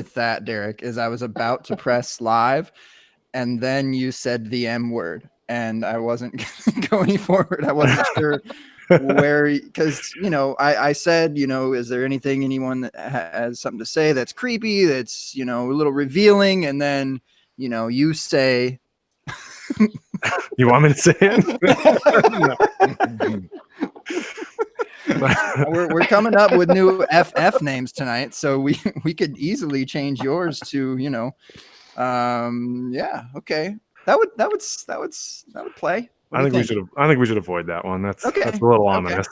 with that, Derek, is I was about to press live, and then you said the M word, and I wasn't going to go any forward. I wasn't sure where, because I said, is there anyone that has something to say that's creepy, that's a little revealing, and then you say. You want me to say it? We're coming up with new FF names tonight, so we could easily change yours to yeah, okay, that would play. I think we should avoid that one. That's okay. That's a little ominous.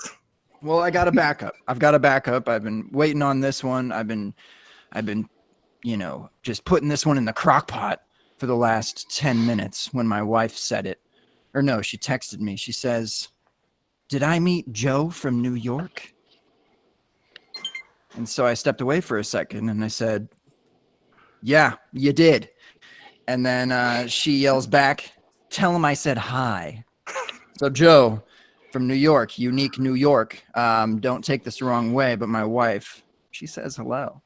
Well, I got a backup. I've got a backup. I've been waiting on this one. I've been just putting this one in the crock pot for the last 10 minutes when my wife said it. Or no, she texted me. She says, "Did I meet Joe from New York?" And so I stepped away for a second and I said, "Yeah, you did." And then she yells back, "Tell him I said hi." So Joe from New York, unique New York. Don't take this the wrong way, but my wife, she says hello.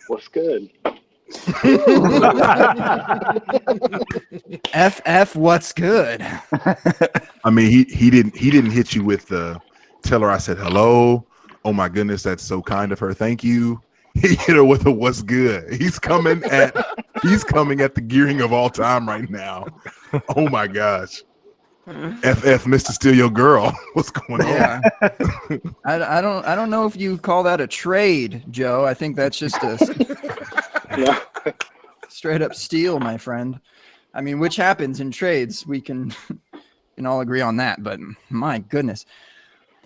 What's good? FF, what's good? I mean, he didn't hit you with the tell her I said hello. Oh my goodness, that's so kind of her. Thank you. He hit her with a what's good. He's coming at the gearing of all time right now. Oh my gosh. FF, Mr. Steal Your Girl. What's going on? Yeah. I don't know if you call that a trade, Joe. I think that's just a straight up steal, my friend. I mean, which happens in trades. We can all agree on that, but my goodness.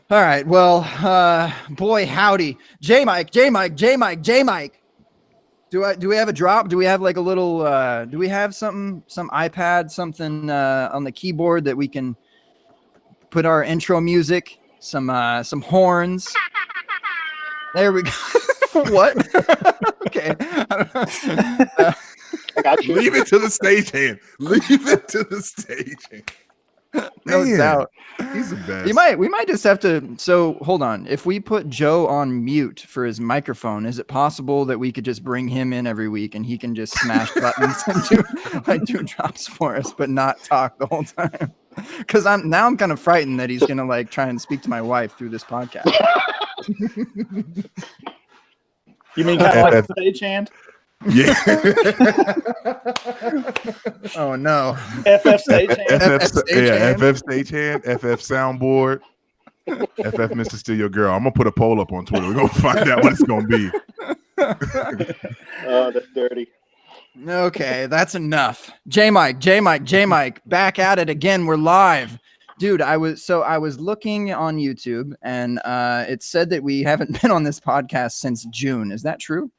All right. Well, boy, howdy. J Mike. Do we have a drop? Do we have like a little do we have some iPad, something on the keyboard that we can put our intro music, some horns? There we go. What? Okay. I got you. Leave it to the stagehand. Leave it to the stagehand. No doubt. He's the best. We might just have to. So hold on. If we put Joe on mute for his microphone, is it possible that we could just bring him in every week and he can just smash buttons and do drops for us, but not talk the whole time? Because I'm kind of frightened that he's gonna like try and speak to my wife through this podcast. You mean kind of like a stagehand? Yeah. Oh no. FF stagehand. FF stagehand, FF soundboard, FF Mr. Steal Your Girl. I'm gonna put a poll up on Twitter. We're gonna find out what it's gonna be. Oh, that's dirty. Okay, that's enough. J Mike, back at it again. We're live. Dude, I was looking on YouTube and it said that we haven't been on this podcast since June. Is that true?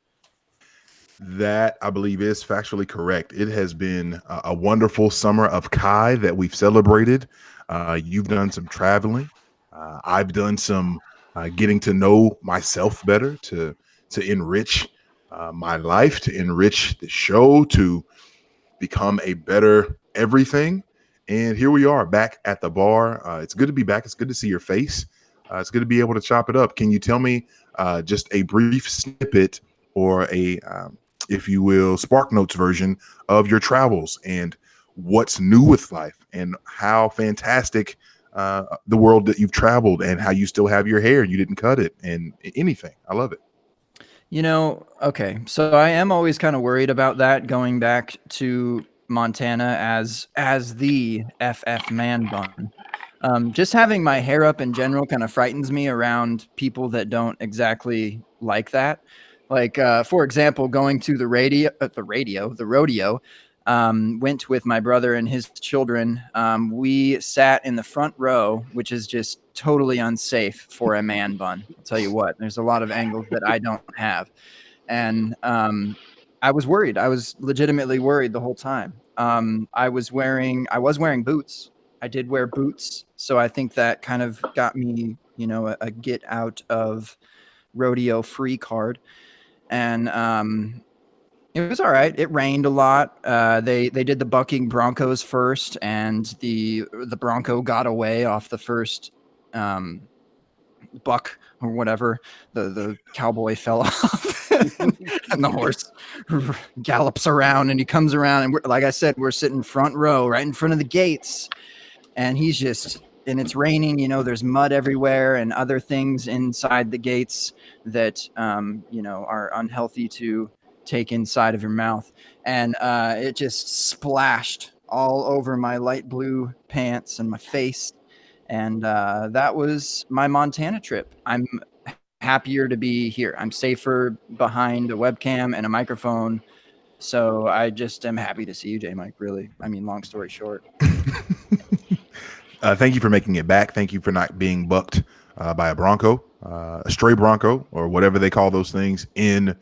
That, I believe, is factually correct. It has been a wonderful summer of Kai that we've celebrated. You've done some traveling. I've done some getting to know myself better to enrich my life, to enrich the show, to become a better everything. And here we are back at the bar. It's good to be back. It's good to see your face. It's good to be able to chop it up. Can you tell me just a brief snippet or a if you will, Spark Notes version of your travels and what's new with life and how fantastic the world that you've traveled and how you still have your hair. You didn't cut it and anything. I love it. Okay. So I am always kind of worried about that going back to Montana as the FF man bun. Just having my hair up in general kind of frightens me around people that don't exactly like that. Like, for example, going to the rodeo, went with my brother and his children. We sat in the front row, which is just totally unsafe for a man bun. I'll tell you what, there's a lot of angles that I don't have. And I was worried. I was legitimately worried the whole time. I was wearing boots. I did wear boots. So I think that kind of got me, a get out of rodeo free card. And it was all right. It rained a lot. They did the bucking Broncos first, and the Bronco got away off the first buck or whatever, the cowboy fell off, and the horse gallops around, and he comes around, and like I said, we're sitting front row, right in front of the gates, and he's just. And it's raining, you know, there's mud everywhere and other things inside the gates that, you know, are unhealthy to take inside of your mouth. And it just splashed all over my light blue pants and my face. And that was my Montana trip. I'm happier to be here. I'm safer behind a webcam and a microphone. So I just am happy to see you, J Mike, really. I mean, long story short. Thank you for making it back. Thank you for not being bucked by a Bronco, a stray Bronco, or whatever they call those things in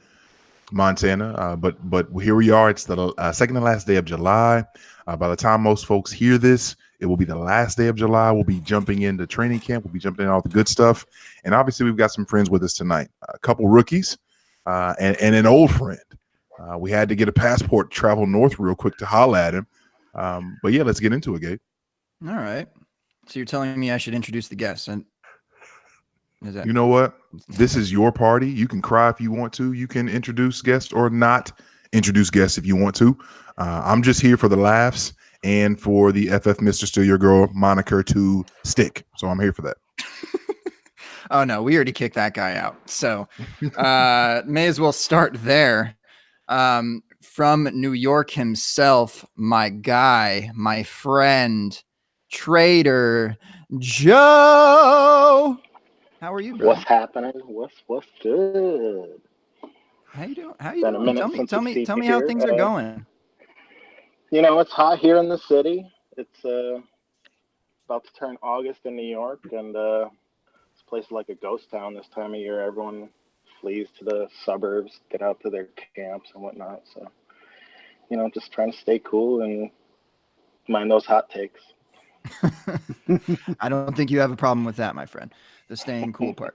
Montana. But here we are. It's the second to last day of July. By the time most folks hear this, it will be the last day of July. We'll be jumping into training camp. We'll be jumping in all the good stuff. And obviously, we've got some friends with us tonight. A couple rookies and an old friend. We had to get a passport, travel north real quick to holla at him. But yeah, let's get into it, Gabe. All right. So you're telling me I should introduce the guests, and you know what? This is your party. You can cry if you want to. You can introduce guests or not introduce guests if you want to. I'm just here for the laughs and for the FF Mr. Still Your Girl moniker to stick. So I'm here for that. Oh no, we already kicked that guy out. So may as well start there. From New York himself, my guy, my friend, Trader Joe. How are you, bro? What's happening? What's good? How you doing? How you Been a doing? minute Tell since me I've how seen you things here. are going. You know, it's hot here in the city. It's about to turn August in New York, and this place is like a ghost town this time of year. Everyone flees to the suburbs, get out to their camps and whatnot. So, you know, just trying to stay cool and mind those hot takes. I don't think you have a problem with that, my friend. The staying cool part.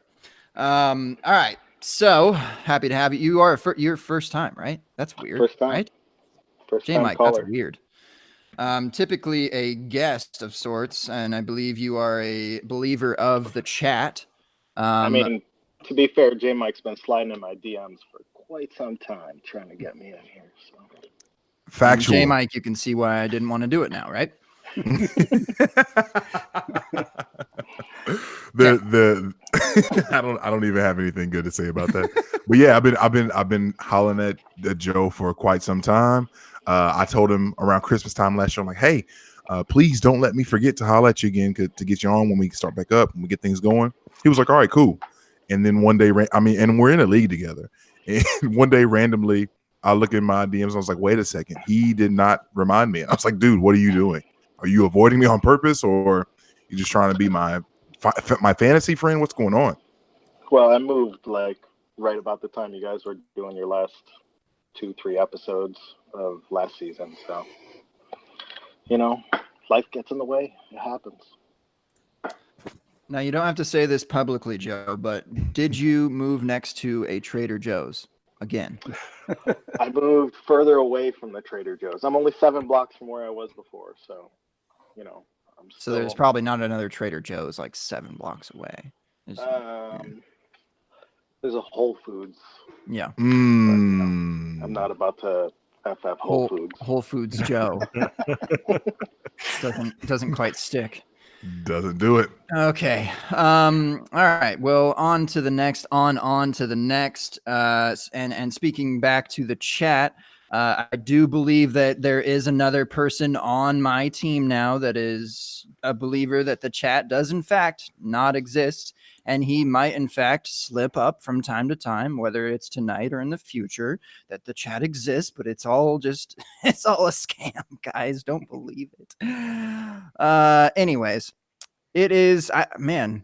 All right. So happy to have you. You are your first time, right? That's weird. First time. Right? First J time Mike, caller. that's weird. Typically a guest of sorts, and I believe you are a believer of the chat. I mean, to be fair, J Mike's been sliding in my DMs for quite some time trying to get me in here. So. Factual. J Mike, you can see why I didn't want to do it now, right? I don't even have anything good to say about that. But yeah, I've been hollering at Joe for quite some time. I told him around Christmas time last year, I'm like, hey, please don't let me forget to holler at you again to get you on when we start back up and we get things going. He was like, all right, cool. And then one day, and we're in a league together. And one day randomly, I look at my DMs and I was like, wait a second. He did not remind me. I was like, dude, what are you doing? Are you avoiding me on purpose, or you just trying to be my fantasy friend? What's going on? Well, I moved like right about the time you guys were doing your last 2-3 episodes of last season. So, you know, life gets in the way. It happens. Now, you don't have to say this publicly, Joe, but did you move next to a Trader Joe's again? I moved further away from the Trader Joe's. I'm only 7 blocks from where I was before. So, you know, I'm still... So there's probably not another Trader Joe's like 7 blocks away. There's a Whole Foods. Yeah. But, you know, I'm not about to FF Whole Foods. Whole Foods Joe. doesn't quite stick. Doesn't do it. Okay. All right. Well, on to the next. And speaking back to the chat, I do believe that there is another person on my team now that is a believer that the chat does in fact not exist, and he might in fact slip up from time to time, whether it's tonight or in the future, that the chat exists, but it's all it's all a scam, guys. Don't believe it. Anyways, it is,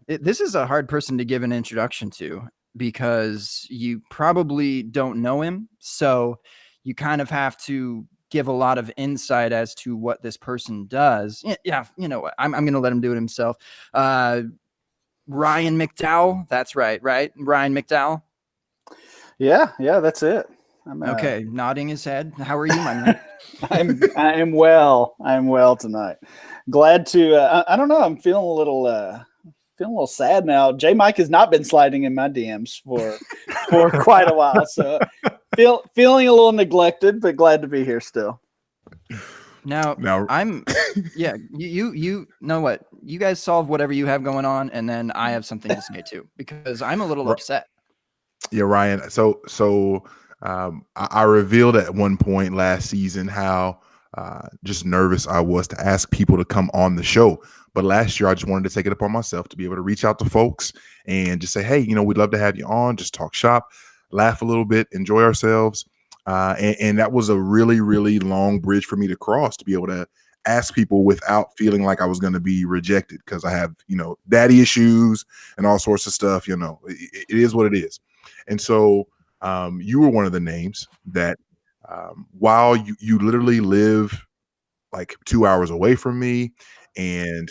this is a hard person to give an introduction to because you probably don't know him. So you kind of have to give a lot of insight as to what this person does. Yeah, you know what? I'm going to let him do it himself. Ryan McDowell. That's right? Ryan McDowell. Yeah, that's it. I'm okay, nodding his head. How are you, my man? I am well. I'm well tonight. Glad to. I don't know. I'm feeling feeling a little sad now. J Mike has not been sliding in my DMs for quite a while, so feeling a little neglected, but glad to be here still. Now I'm, yeah. You know what? You guys solve whatever you have going on, and then I have something to say too, because I'm a little upset. Yeah, Ryan. So I revealed at one point last season how just nervous I was to ask people to come on the show. But last year, I just wanted to take it upon myself to be able to reach out to folks and just say, hey, you know, we'd love to have you on, just talk shop, laugh a little bit, enjoy ourselves. And that was a really, really long bridge for me to cross, to be able to ask people without feeling like I was going to be rejected, because I have, you know, daddy issues and all sorts of stuff. You know, it is what it is. And so you were one of the names that while you literally live like 2 hours away from me, and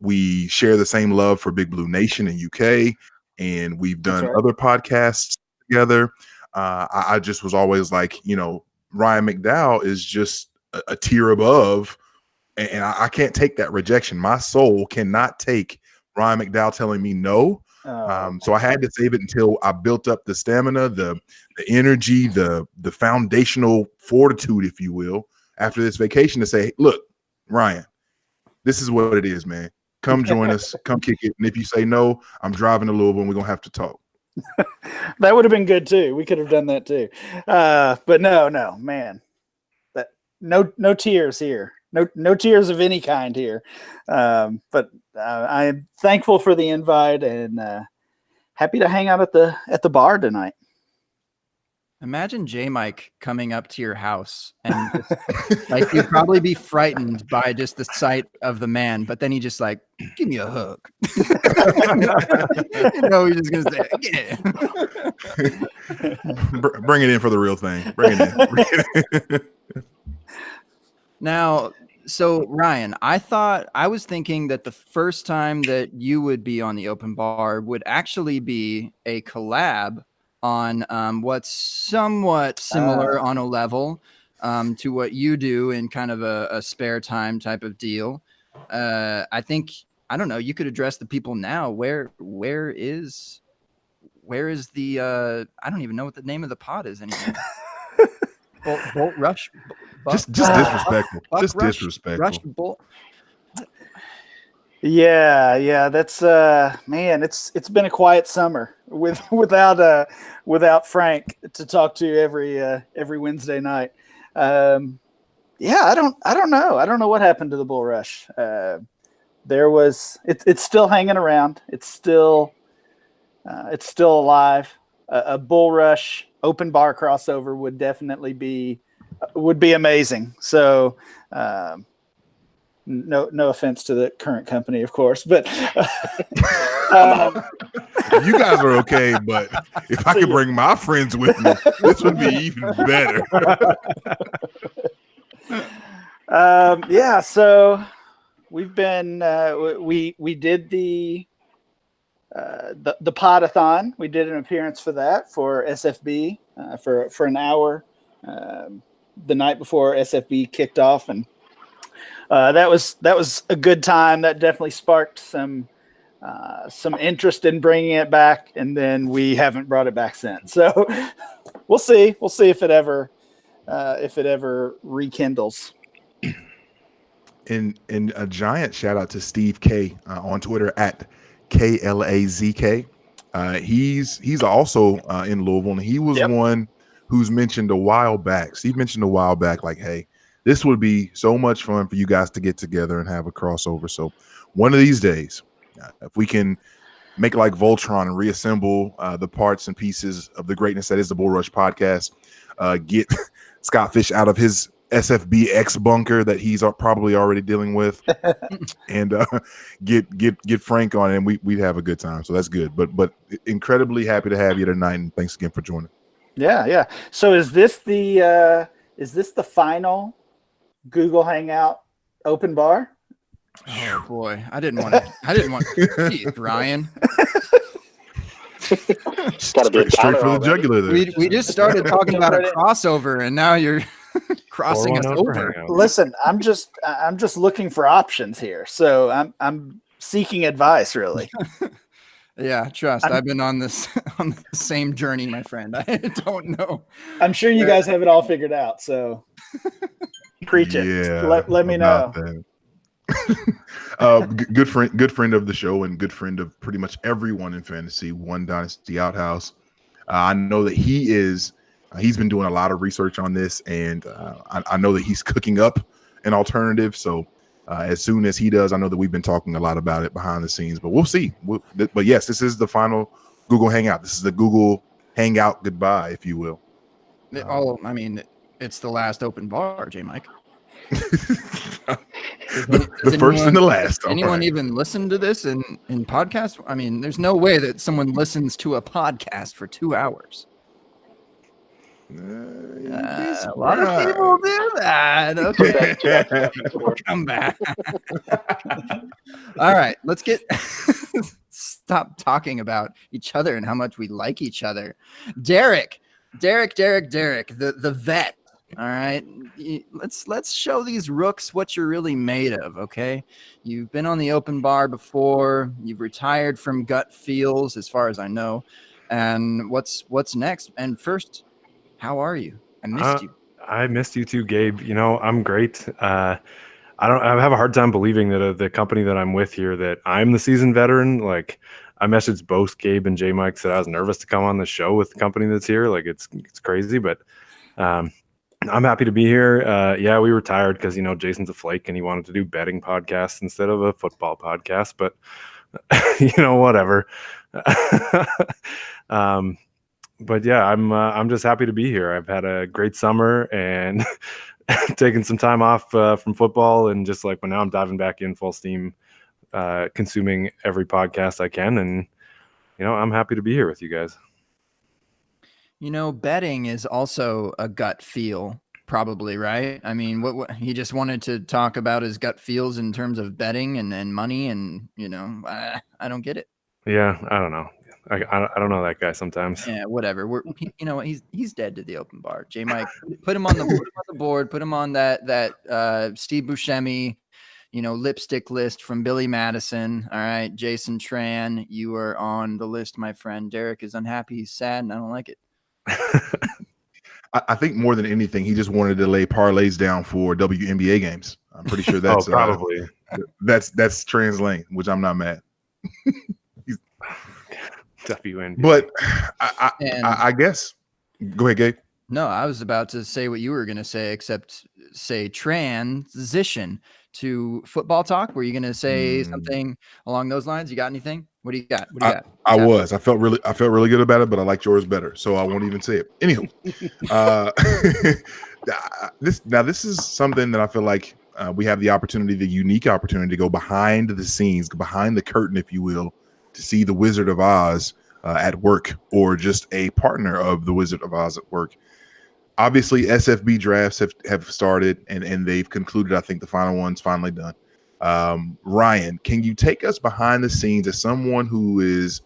we share the same love for Big Blue Nation in UK, and we've done other podcasts together. I just was always like, you know, Ryan McDowell is just a tier above, and I can't take that rejection. My soul cannot take Ryan McDowell telling me no. So I had to save it until I built up the stamina, the energy, the foundational fortitude, if you will, after this vacation to say, look, Ryan, this is what it is, man. Come join us, come kick it. And if you say no, I'm driving to Louisville and we're going to have to talk. That would have been good too. We could have done that too. But no, man, that no tears here. No tears of any kind here. But I am thankful for the invite and happy to hang out at the bar tonight. Imagine J Mike coming up to your house and just, like, you'd probably be frightened by just the sight of the man, but then he just like, give me a hug. You know, he's just gonna say, yeah. Bring it in for the real thing. Bring it in. Now, so Ryan, I was thinking that the first time that you would be on the open bar would actually be a collab on what's somewhat similar on a level to what you do in kind of a spare time type of deal. I think, I don't know, you could address the people now. Where is the I don't even know what the name of the pod is anymore. Bolt Rush. Just disrespectful. Just Rush, disrespectful. Rush Bolt. Yeah, that's man, it's been a quiet summer without Frank to talk to every Wednesday night. I don't know what happened to the Bull Rush. It's still hanging around. It's still alive. A Bull Rush open bar crossover would definitely be amazing. So no offense to the current company, of course, but you guys are okay. But if I could bring my friends with me, this would be even better. So we've been we did the podathon. We did an appearance for that for SFB for an hour the night before SFB kicked off, and that was a good time. That definitely sparked some interest in bringing it back, and then we haven't brought it back since. So we'll see if it ever rekindles. And a giant shout out to Steve K on Twitter at KLAZK. He's also in Louisville, and he was one who's mentioned a while back. Steve mentioned a while back, like, hey, this would be so much fun for you guys to get together and have a crossover. So one of these days, if we can make like Voltron and reassemble the parts and pieces of the greatness that is the Bull Rush podcast, get Scott Fish out of his SFBX bunker that he's probably already dealing with, and get Frank on, and we'd have a good time. So that's good. But incredibly happy to have you tonight, and thanks again for joining. Yeah. So is this the final Google Hangout open bar? Oh boy, I didn't want. Geez, Ryan. Straight for the jugular there. We just started talking about a crossover, and now you're crossing us over. Listen, I'm just looking for options here. So I'm seeking advice, really. Yeah, trust. I've been on this on the same journey, my friend. I don't know. I'm sure you guys have it all figured out. So preach it. Yeah, Let me about know. that. Good friend of the show and good friend of pretty much everyone in fantasy. One Dynasty Outhouse. I know that he's been doing a lot of research on this, and I know that he's cooking up an alternative. So as soon as he does, I know that we've been talking a lot about it behind the scenes, but we'll see. But yes, this is the final Google Hangout. This is the Google Hangout goodbye, if you will. I mean, it's the last open bar, J. Mike. the first and the last. Anyone even listen to this in podcast? I mean, there's no way that someone listens to a podcast for 2 hours. A lot of people do that. Okay, we'll come back. All right, let's stop talking about each other and how much we like each other. Derek, the vet. All right, let's show these rooks what you're really made of. Okay, you've been on the open bar before. You've retired from gut feels, as far as I know. And what's next? And first, how are you? I missed you. I missed you too, Gabe. You know, I'm great. I have a hard time believing that the company that I'm with here, that I'm the seasoned veteran. Like, I messaged both Gabe and J Mike, said I was nervous to come on the show with the company that's here. Like, it's crazy, but I'm happy to be here. Yeah, we retired because, you know, Jason's a flake and he wanted to do betting podcasts instead of a football podcast, but you know, whatever. But yeah, I'm just happy to be here. I've had a great summer and taken some time off from football, and just like, but now I'm diving back in full steam, consuming every podcast I can, and you know, I'm happy to be here with you guys. You know, betting is also a gut feel, probably, right? I mean, what he just wanted to talk about his gut feels in terms of betting and money, and you know, I don't get it. Yeah, I don't know. I don't know that guy sometimes. Yeah, whatever. You know what? He's dead to the open bar. J Mike, put him on the board. Put him on that Steve Buscemi, you know, lipstick list from Billy Madison. All right, Jason Tran, you are on the list, my friend. Derek is unhappy. He's sad, and I don't like it. I think more than anything, he just wanted to lay parlays down for WNBA games. I'm pretty sure that's probably that's translating, which I'm not mad. WNBA. But I guess go ahead, Gabe. No, I was about to say what you were going to say, except say transition to football talk. Were you going to say something along those lines? You got anything? What do you got? I felt really good about it, but I liked yours better, so I won't even say it. Anywho, this is something that I feel like we have the unique opportunity to go behind the scenes, behind the curtain, if you will, to see the Wizard of Oz at work, or just a partner of the Wizard of Oz at work. Obviously, SFB drafts have started, and they've concluded. I think the final one's finally done. Ryan, can you take us behind the scenes as someone who is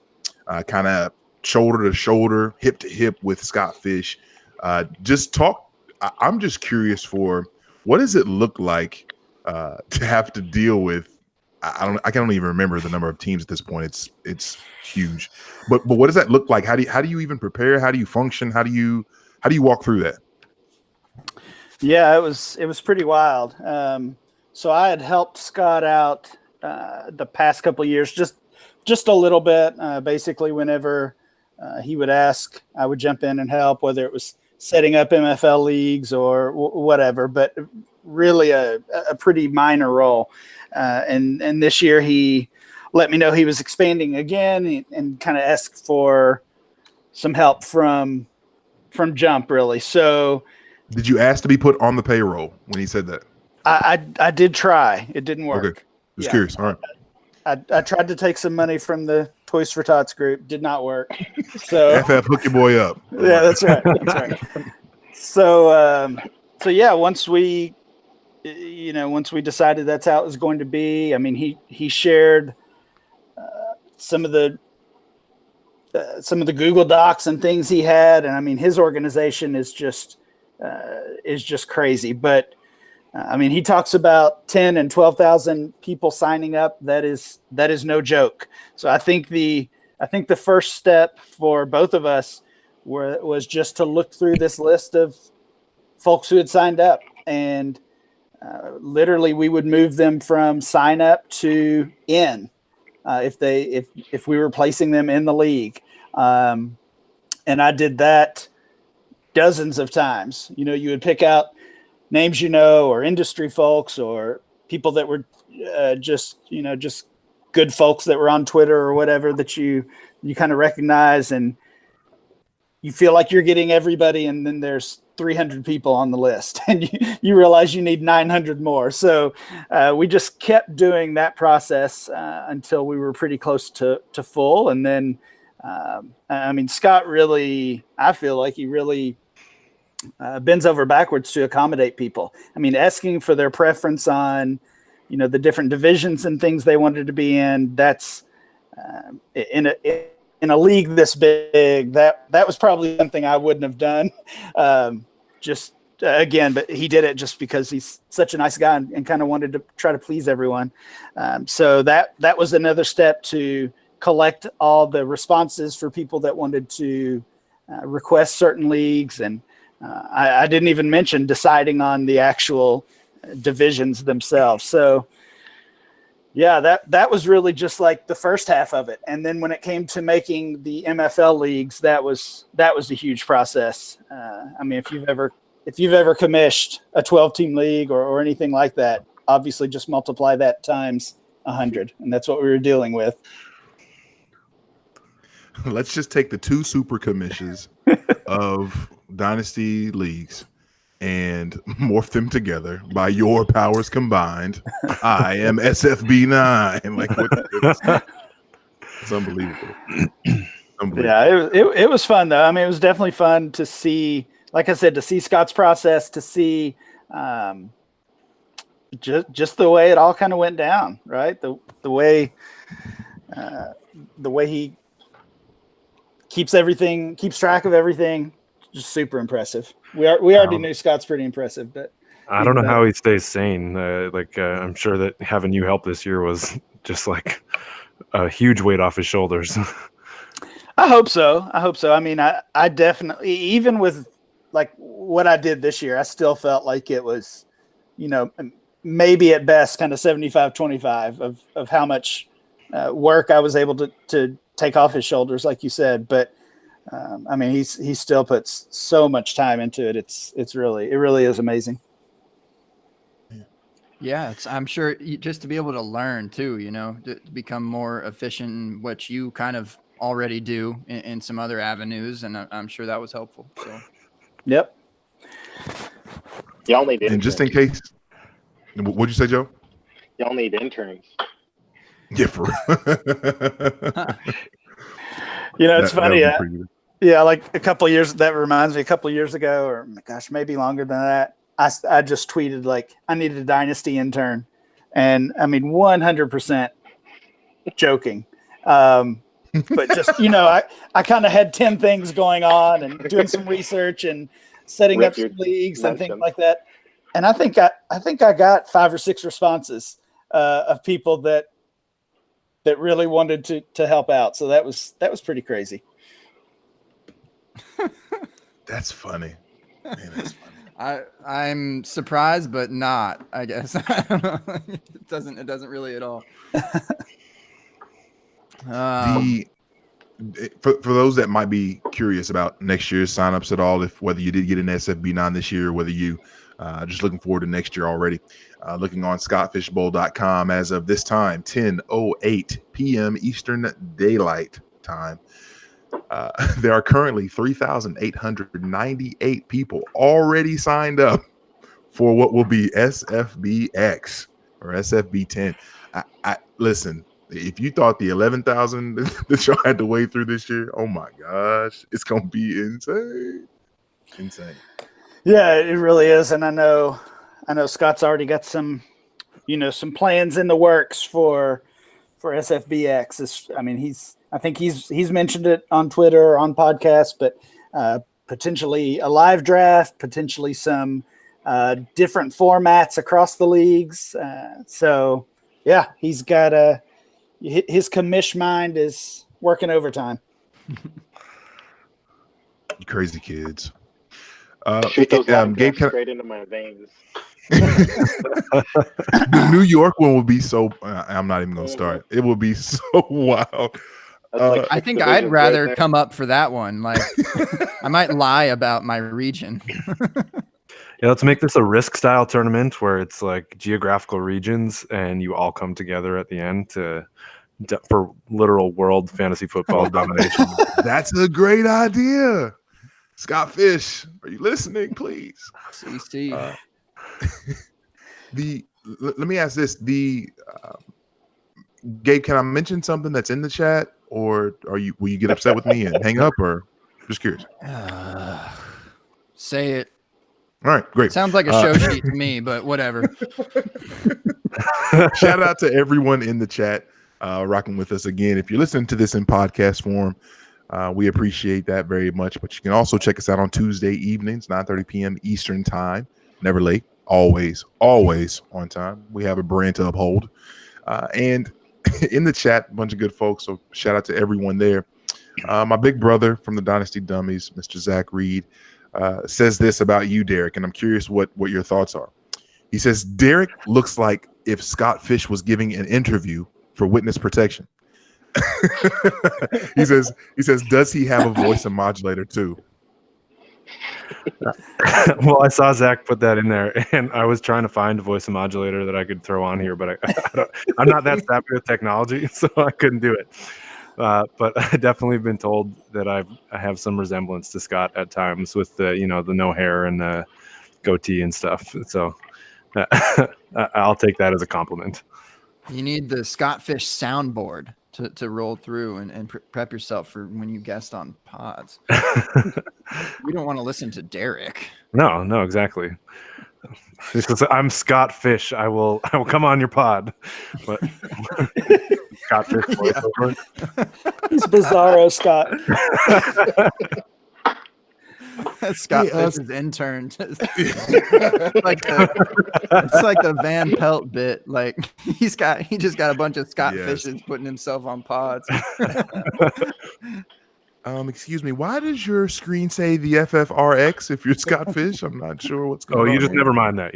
kind of shoulder to shoulder, hip to hip with Scott Fish? Just talk. I'm just curious for what does it look like to have to deal with. I can't even remember the number of teams at this point. It's huge. But what does that look like? How do you even prepare? How do you function? How do you walk through that? Yeah, it was pretty wild. So I had helped Scott out the past couple of years, just a little bit. Basically, whenever he would ask, I would jump in and help, whether it was setting up MFL leagues or whatever. But really, a pretty minor role. And this year he let me know he was expanding again and kind of asked for some help from jump, really. So did you ask to be put on the payroll when he said that? I did try. It didn't work. Okay. Just curious. All right. I tried to take some money from the Toys for Tots group. Did not work. So FF, hook your boy up. Yeah, that's right. That's right. So yeah, once we decided that's how it was going to be, I mean, he shared some of the Google Docs and things he had, and I mean, his organization is just crazy. But I mean, he talks about 10 and 12,000 people signing up. That is no joke. So I think the first step for both of us was just to look through this list of folks who had signed up, and literally we would move them from sign up to in if we were placing them in the league. And I did that dozens of times. You would pick out names, or industry folks, or people that were just good folks that were on Twitter or whatever that you kind of recognize, and you feel like you're getting everybody, and then there's 300 people on the list, and you realize you need 900 more. So we just kept doing that process until we were pretty close to full. And then, I mean, Scott really, I feel like he really bends over backwards to accommodate people. I mean, asking for their preference on, the different divisions and things they wanted to be in. That's in a league this big. That was probably something I wouldn't have done. But he did it just because he's such a nice guy and kind of wanted to try to please everyone. So that was another step to collect all the responses for people that wanted to request certain leagues. And I didn't even mention deciding on the actual divisions themselves. So yeah, that was really just like the first half of it. And then when it came to making the MFL leagues, that was a huge process. I mean, if you've ever commissioned a 12-team league or anything like that, obviously just multiply that times 100, and that's what we were dealing with. Let's just take the two super commissions of Dynasty leagues and morph them together by your powers combined. I am SFB9. Like, what? It's unbelievable. Yeah, it was fun though. I mean, it was definitely fun to see, like I said, to see Scott's process, to see just the way it all kind of went down, right? The way he keeps track of everything. Just super impressive. We already knew Scott's pretty impressive, but I don't know how he stays sane. I'm sure that having you help this year was just like a huge weight off his shoulders. I hope so. I mean, I definitely, even with like what I did this year, I still felt like it was, maybe at best kind of 75-25 of how much work I was able to take off his shoulders, like you said. But I mean, he still puts so much time into it. It really is amazing. Yeah, I'm sure just to be able to learn too, to become more efficient in what you kind of already do in some other avenues, and I'm sure that was helpful. So, yep. Y'all need interns. And just in case, what'd you say, Joe? Y'all need interns. Yeah, for it's funny. Yeah, like a couple of years. That reminds me, a couple of years ago, or gosh, maybe longer than that. I just tweeted like I needed a dynasty intern, and I mean 100% joking. But just I kind of had 10 things going on and doing some research and setting up some leagues and things like that. And I think I got 5 or 6 responses of people that really wanted to help out. So that was pretty crazy. That's funny. Man, that's funny. I'm surprised, but not, I guess. I don't know. It doesn't really at all. For those that might be curious about next year's signups at all, whether you did get an SFB9 this year, or whether you just looking forward to next year already, looking on scottfishbowl.com as of this time, 10:08 p.m. Eastern Daylight Time. There are currently 3,898 people already signed up for what will be SFBX or SFB10. I listen. If you thought the 11,000 that y'all had to wade through this year, oh my gosh, it's gonna be insane. Yeah, it really is, and I know Scott's already got some plans in the works for SFBX. I think he's mentioned it on Twitter or on podcasts, but potentially a live draft, potentially some different formats across the leagues. So yeah, he's got his commish mind is working overtime. You crazy kids. Shoot those live Gabe, straight into my veins. the New York one will be so. I'm not even going to start. It will be so wild. That's like I six think I'd divisions rather right there. come up for that one. Like, I might lie about my region. Yeah, let's make this a risk style tournament where it's like geographical regions and you all come together at the end for literal world fantasy football domination. That's a great idea. Scott Fish, are you listening, please? CC. Let me ask this: Gabe, can I mention something that's in the chat, or will you get upset with me and hang up, or just curious? Say it. All right, great. Sounds like a show sheet to me, but whatever. Shout out to everyone in the chat rocking with us again. If you're listening to this in podcast form, we appreciate that very much. But you can also check us out on Tuesday evenings, 9:30 p.m. Eastern time. Never late, always on time. We have a brand to uphold. And in the chat, a bunch of good folks. So shout out to everyone there. My big brother from the Dynasty Dummies, Mr. Zach Reed, says this about you, Derek, and I'm curious what your thoughts are. He says, Derek looks like if Scott Fish was giving an interview for witness protection. he says, does he have a voice and modulator too? Well, I saw Zach put that in there, and I was trying to find a voice modulator that I could throw on here, but I'm not that savvy with technology, so I couldn't do it. But I definitely been told that I have some resemblance to Scott at times with the the no hair and the goatee and stuff. So I'll take that as a compliment. You need the Scott Fish soundboard to roll through and prep yourself for when you guest on pods. You don't want to listen to Derek. No, exactly. I'm Scott Fish. I will come on your pod. But Scott Fish voiceover. He's Bizarro Scott. Scott Fish's intern. It's like the Van Pelt bit. Like he just got a bunch of Scott Fishes putting himself on pods. Excuse me, why does your screen say the FFRX if you're Scott Fish? I'm not sure what's going on. Oh, you just here. never mind that.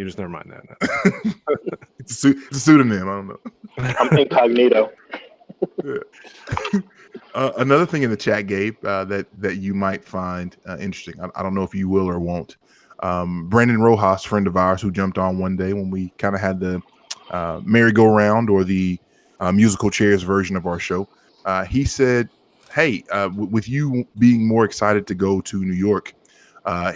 It's a pseudonym. I don't know. I'm incognito. Another thing in the chat, Gabe, that you might find interesting. I don't know if you will or won't. Brandon Rojas, friend of ours, who jumped on one day when we kind of had the merry-go-round or the musical chairs version of our show. He said, hey, with you being more excited to go to New York,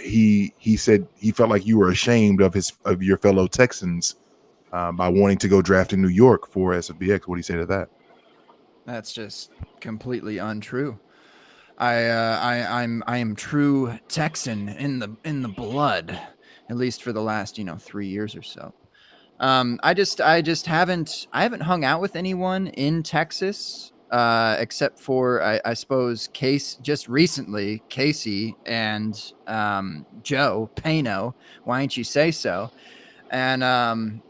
he said he felt like you were ashamed of your fellow Texans by wanting to go draft in New York for SFBX. What do you say to that? That's just completely untrue. I am true Texan in the blood, at least for the last 3 years or so. I just haven't hung out with anyone in Texas except for I suppose just recently Casey and Joe Pano. Why don't you say so? And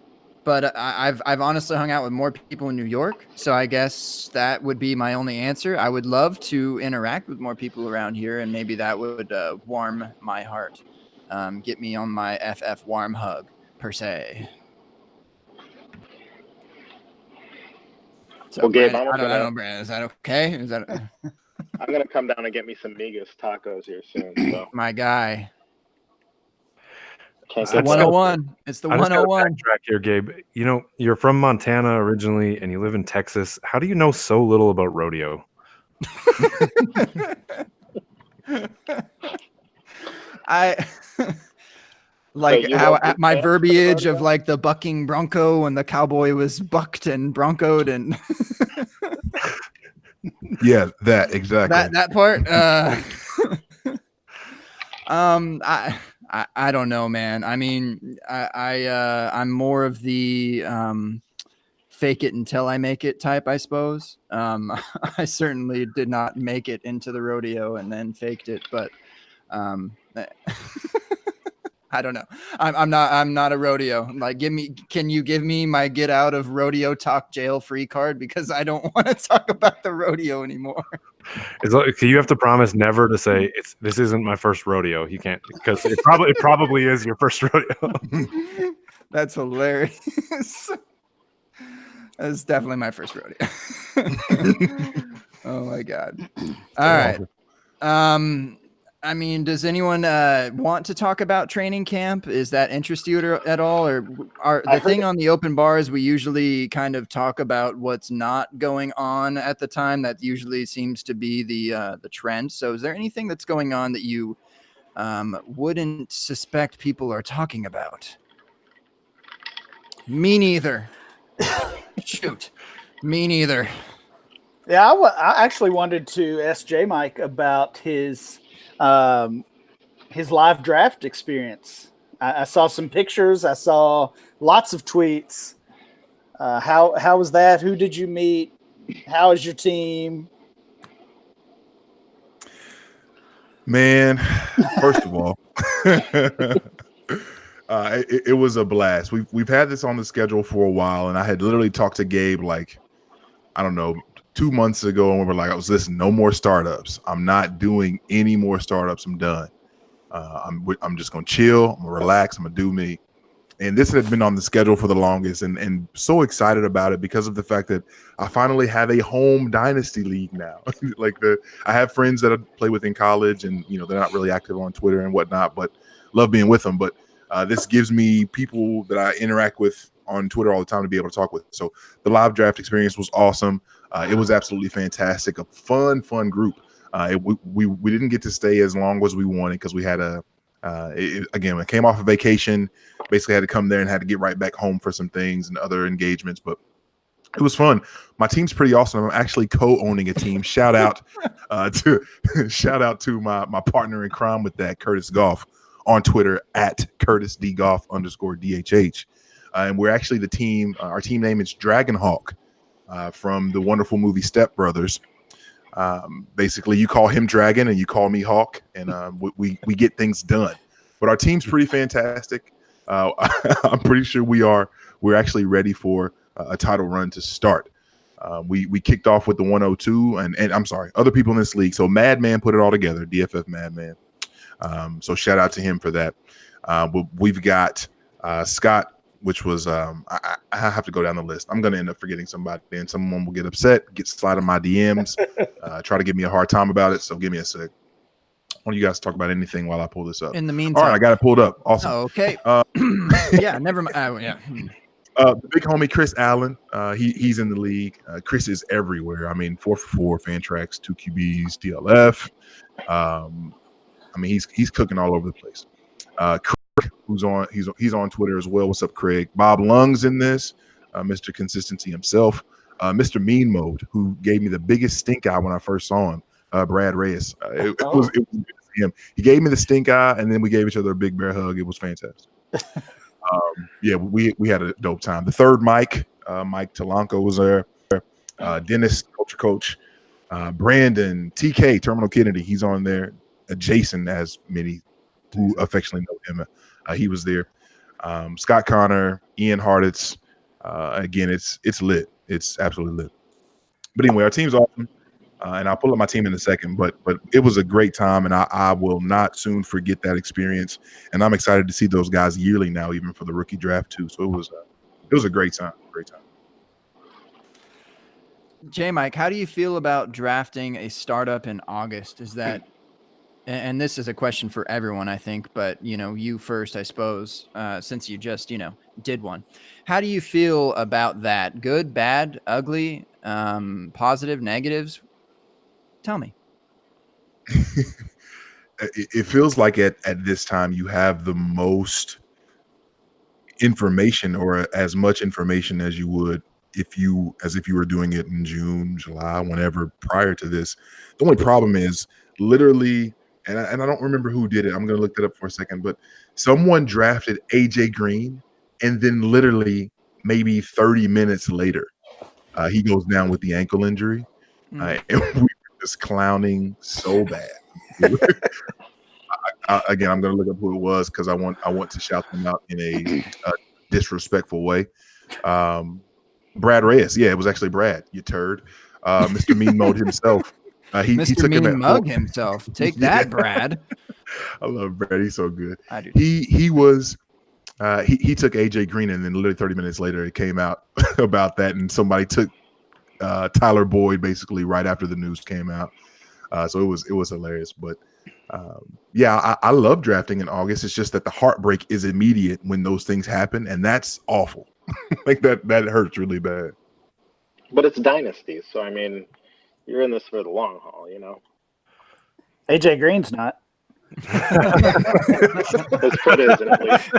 but I've honestly hung out with more people in New York, so I guess that would be my only answer. I would love to interact with more people around here, and maybe that would warm my heart, get me on my FF warm hug per se. So, Well, Gabe, Brandon, I don't know, Brandon. Is that okay? I'm gonna come down and get me some Migas tacos here soon. So. My guy. Can't It's the 101. It's the 101. Backtrack here, Gabe. You're from Montana originally, and you live in Texas. How do you know so little about rodeo? I like how my verbiage of like the bucking bronco and the cowboy was bucked and broncoed and yeah, that exactly. That part. I don't know, man. I mean, I'm more of the fake it until I make it type, I suppose. I certainly did not make it into the rodeo and then faked it, but I don't know. I'm not a rodeo. Like, can you give me my get out of rodeo talk jail free card? Because I don't want to talk about the rodeo anymore. It's like, you have to promise never to say this isn't my first rodeo. You can't, because it probably is your first rodeo. That's hilarious. That's definitely my first rodeo. Oh my God. All right. I mean, does anyone want to talk about training camp? Is that interest you at all? Or the thing on the open bars, we usually kind of talk about what's not going on at the time. That usually seems to be the trend. So is there anything that's going on that you wouldn't suspect people are talking about? Me neither. Shoot. Me neither. Yeah, I actually wanted to ask J Mike about his live draft experience. I saw some pictures. I saw lots of tweets. How was that? Who did you meet? How is your team? Man, first of all, it was a blast. We've had this on the schedule for a while, and I had literally talked to Gabe like, I don't know, 2 months ago, and we were like, listen, no more startups. I'm not doing any more startups. I'm done. I'm just gonna chill. I'm gonna relax. I'm gonna do me. And this had been on the schedule for the longest, and so excited about it because of the fact that I finally have a home dynasty league now. I have friends that I play with in college, and they're not really active on Twitter and whatnot, but love being with them. But this gives me people that I interact with on Twitter all the time to be able to talk with. So the live draft experience was awesome. It was absolutely fantastic. A fun group. We didn't get to stay as long as we wanted because we had I came off a vacation, basically had to come there and had to get right back home for some things and other engagements, but it was fun. My team's pretty awesome. I'm actually co-owning a team. Shout out to my partner in crime with that, Curtis Goff, on Twitter at CurtisDGoff_DHH. And we're actually the team. Our team name is Dragonhawk from the wonderful movie Step Brothers. Basically, you call him Dragon and you call me Hawk, and we get things done. But our team's pretty fantastic. I'm pretty sure we're actually ready for a title run to start. We kicked off with the 102, and I'm sorry, other people in this league. So Madman put it all together, DFF Madman. So shout out to him for that. We've got Scott, which was I have to go down the list. I'm going to end up forgetting somebody, and someone will get upset, slide in my DMs, try to give me a hard time about it. So give me a sec. Why don't you guys talk about anything while I pull this up? In the meantime, all right, I got it pulled up. Awesome. Oh, okay. Yeah, never mind. Yeah. The big homie Chris Allen, he's in the league. Chris is everywhere. I mean, 4for4, Fantrax, 2 QBs, DLF. I mean, he's cooking all over the place. Craig, he's on Twitter as well. What's up, Craig? Bob Lung's in this, Mr. Consistency himself. Mr. Mean Mode, who gave me the biggest stink eye when I first saw him. Brad Reyes. It was him. He gave me the stink eye, and then we gave each other a big bear hug. It was fantastic. Yeah, we had a dope time. The third Mike Talanko was there. Dennis, Culture Coach, Brandon, TK, Terminal Kennedy, he's on there. Jason, as many who affectionately know him, he was there. Scott Connor, Ian Harditz. Again, it's lit. It's absolutely lit. But anyway, our team's awesome. And I'll pull up my team in a second, but it was a great time, and I will not soon forget that experience. And I'm excited to see those guys yearly now, even for the rookie draft too. So it was a great time. Great time. J Mike, how do you feel about drafting a startup in August? Is that, and this is a question for everyone, I think, but you first, I suppose, since you just did one. How do you feel about that? Good, bad, ugly, positive, negatives? Tell me. It feels like at this time you have the most information, or as much information as you would if you were doing it in June, July, whenever prior to this. The only problem is literally, and I don't remember who did it. I'm going to look that up for a second, but someone drafted AJ Green, and then literally maybe 30 minutes later, he goes down with the ankle injury. And we were just clowning so bad. again, I'm going to look up who it was because I want to shout them out in a disrespectful way. Brad Reyes. Yeah, it was actually Brad. You turd. Mr. Mean Mode himself. He Mr. took him Mean at Mug himself. Take that, Brad. I love Brad. He's so good. I do. He was. He took AJ Green, and then literally 30 minutes later, it came out about that, and somebody took Tyler Boyd basically right after the news came out. So it was hilarious. But yeah, I love drafting in August. It's just that the heartbreak is immediate when those things happen, and that's awful. Like that hurts really bad. But it's dynasty, so I mean, you're in this for the long haul, you know. AJ Green's not. His foot isn't, at least.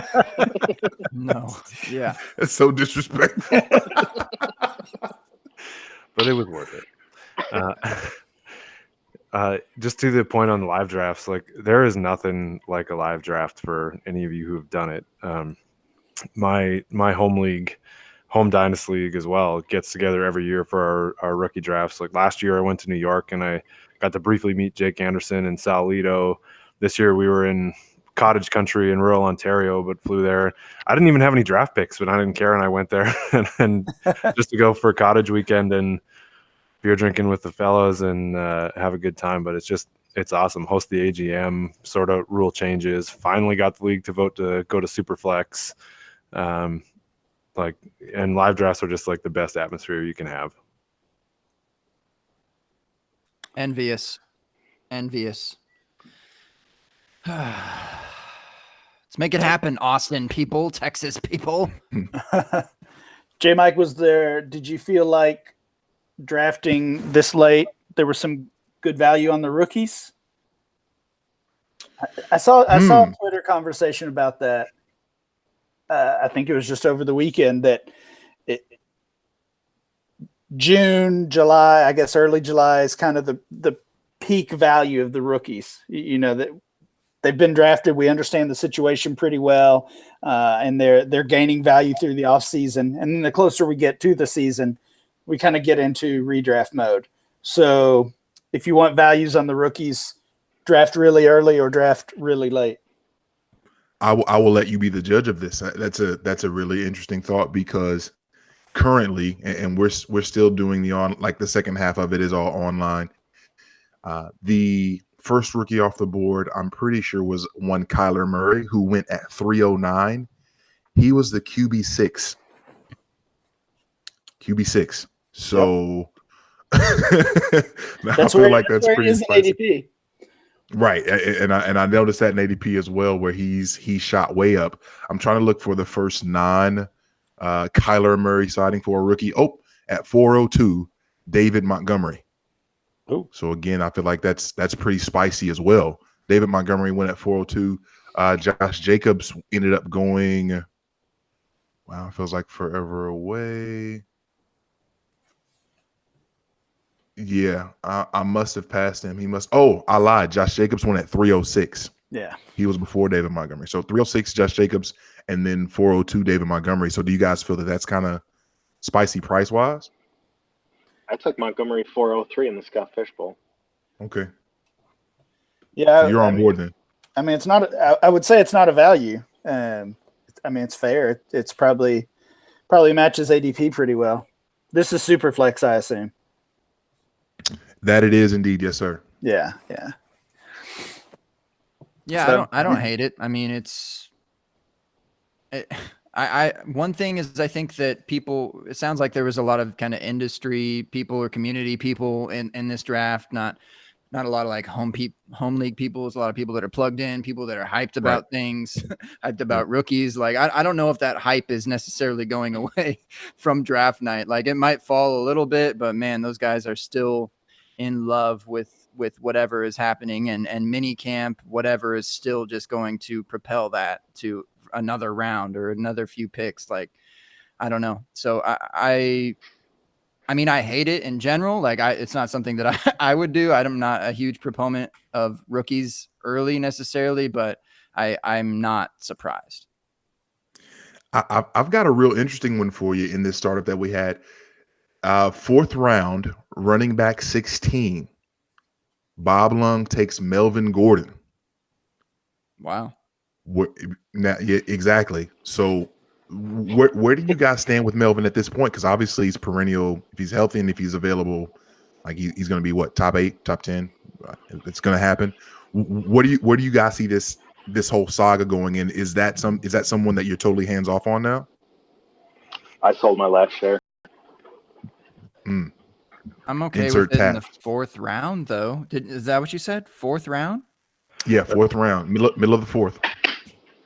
No. Yeah. It's so disrespectful. But it was worth it. Just to the point on the live drafts, like there is nothing like a live draft for any of you who have done it. My home league, home dynasty league as well, gets together every year for our rookie drafts. Like last year I went to New York and I got to briefly meet Jake Anderson and Sal Lito. This year we were in cottage country in rural Ontario, but flew there. I didn't even have any draft picks, but I didn't care, and I went there and just to go for a cottage weekend and beer drinking with the fellas and have a good time. But it's awesome. Host the AGM, sort of rule changes. Finally got the league to vote to go to Superflex. And live drafts are just like the best atmosphere you can have. Envious. Let's make it happen, Austin people, Texas people. J Mike was there. Did you feel like drafting this late, there was some good value on the rookies? I saw a Twitter conversation about that. I think it was just over the weekend that June, July, I guess early July is kind of the peak value of the rookies. You know, that they've been drafted. We understand the situation pretty well, and they're gaining value through the off season. And then the closer we get to the season, we kind of get into redraft mode. So if you want values on the rookies, draft really early or draft really late. I will let you be the judge of this. That's a really interesting thought because currently, and we're still doing the second half of it is all online. The first rookie off the board, I'm pretty sure, was one Kyler Murray, who went at 309. He was the QB6. So I feel like that's pretty spicy. ADP. Right, and I noticed that in ADP as well, where he shot way up. I'm trying to look for the first Kyler Murray sighting for a rookie. Oh, at 402, David Montgomery. Ooh. So again, I feel like that's pretty spicy as well. David Montgomery went at 402. Josh Jacobs ended up going. Wow, it feels like forever away. Yeah, I must have passed him. He must. Oh, I lied. Josh Jacobs went at 306. Yeah, he was before David Montgomery. So 306 Josh Jacobs, and then 402 David Montgomery. So do you guys feel that that's kind of spicy price wise? I took Montgomery 403 in the Scott Fish Bowl. Okay. Yeah, so you're on board then. I mean, it's not. I would say it's not a value. I mean, it's fair. It's probably matches ADP pretty well. This is super flex, I assume. That it is indeed, yes, sir. Yeah. So, I don't hate it. I mean, one thing is I think that it sounds like there was a lot of kind of industry people or community people in this draft, not a lot of like home league people. It's a lot of people that are plugged in, people that are hyped about things, hyped about rookies. Like, I don't know if that hype is necessarily going away from draft night. Like, it might fall a little bit, but man, those guys are still in love with whatever is happening, and mini camp, whatever, is still just going to propel that to another round or another few picks. Like, I don't know. So I mean, I hate it in general. Like, it's not something that I would do. I'm not a huge proponent of rookies early necessarily, but I'm not surprised. I've got a real interesting one for you in this startup that we had. Fourth round, running back 16. Bob Lung takes Melvin Gordon. Wow. Now, yeah, exactly. So, where do you guys stand with Melvin at this point? Because obviously he's perennial. If he's healthy and if he's available, like he's going to be what, top 8, top 10? It's going to happen. Where do you guys see this whole saga going in? Is that someone that you're totally hands off on now? I sold my last share. I'm okay Insert with it in the taps. 4th round, though. Is that what you said? 4th round? Yeah, 4th round, middle of the 4th.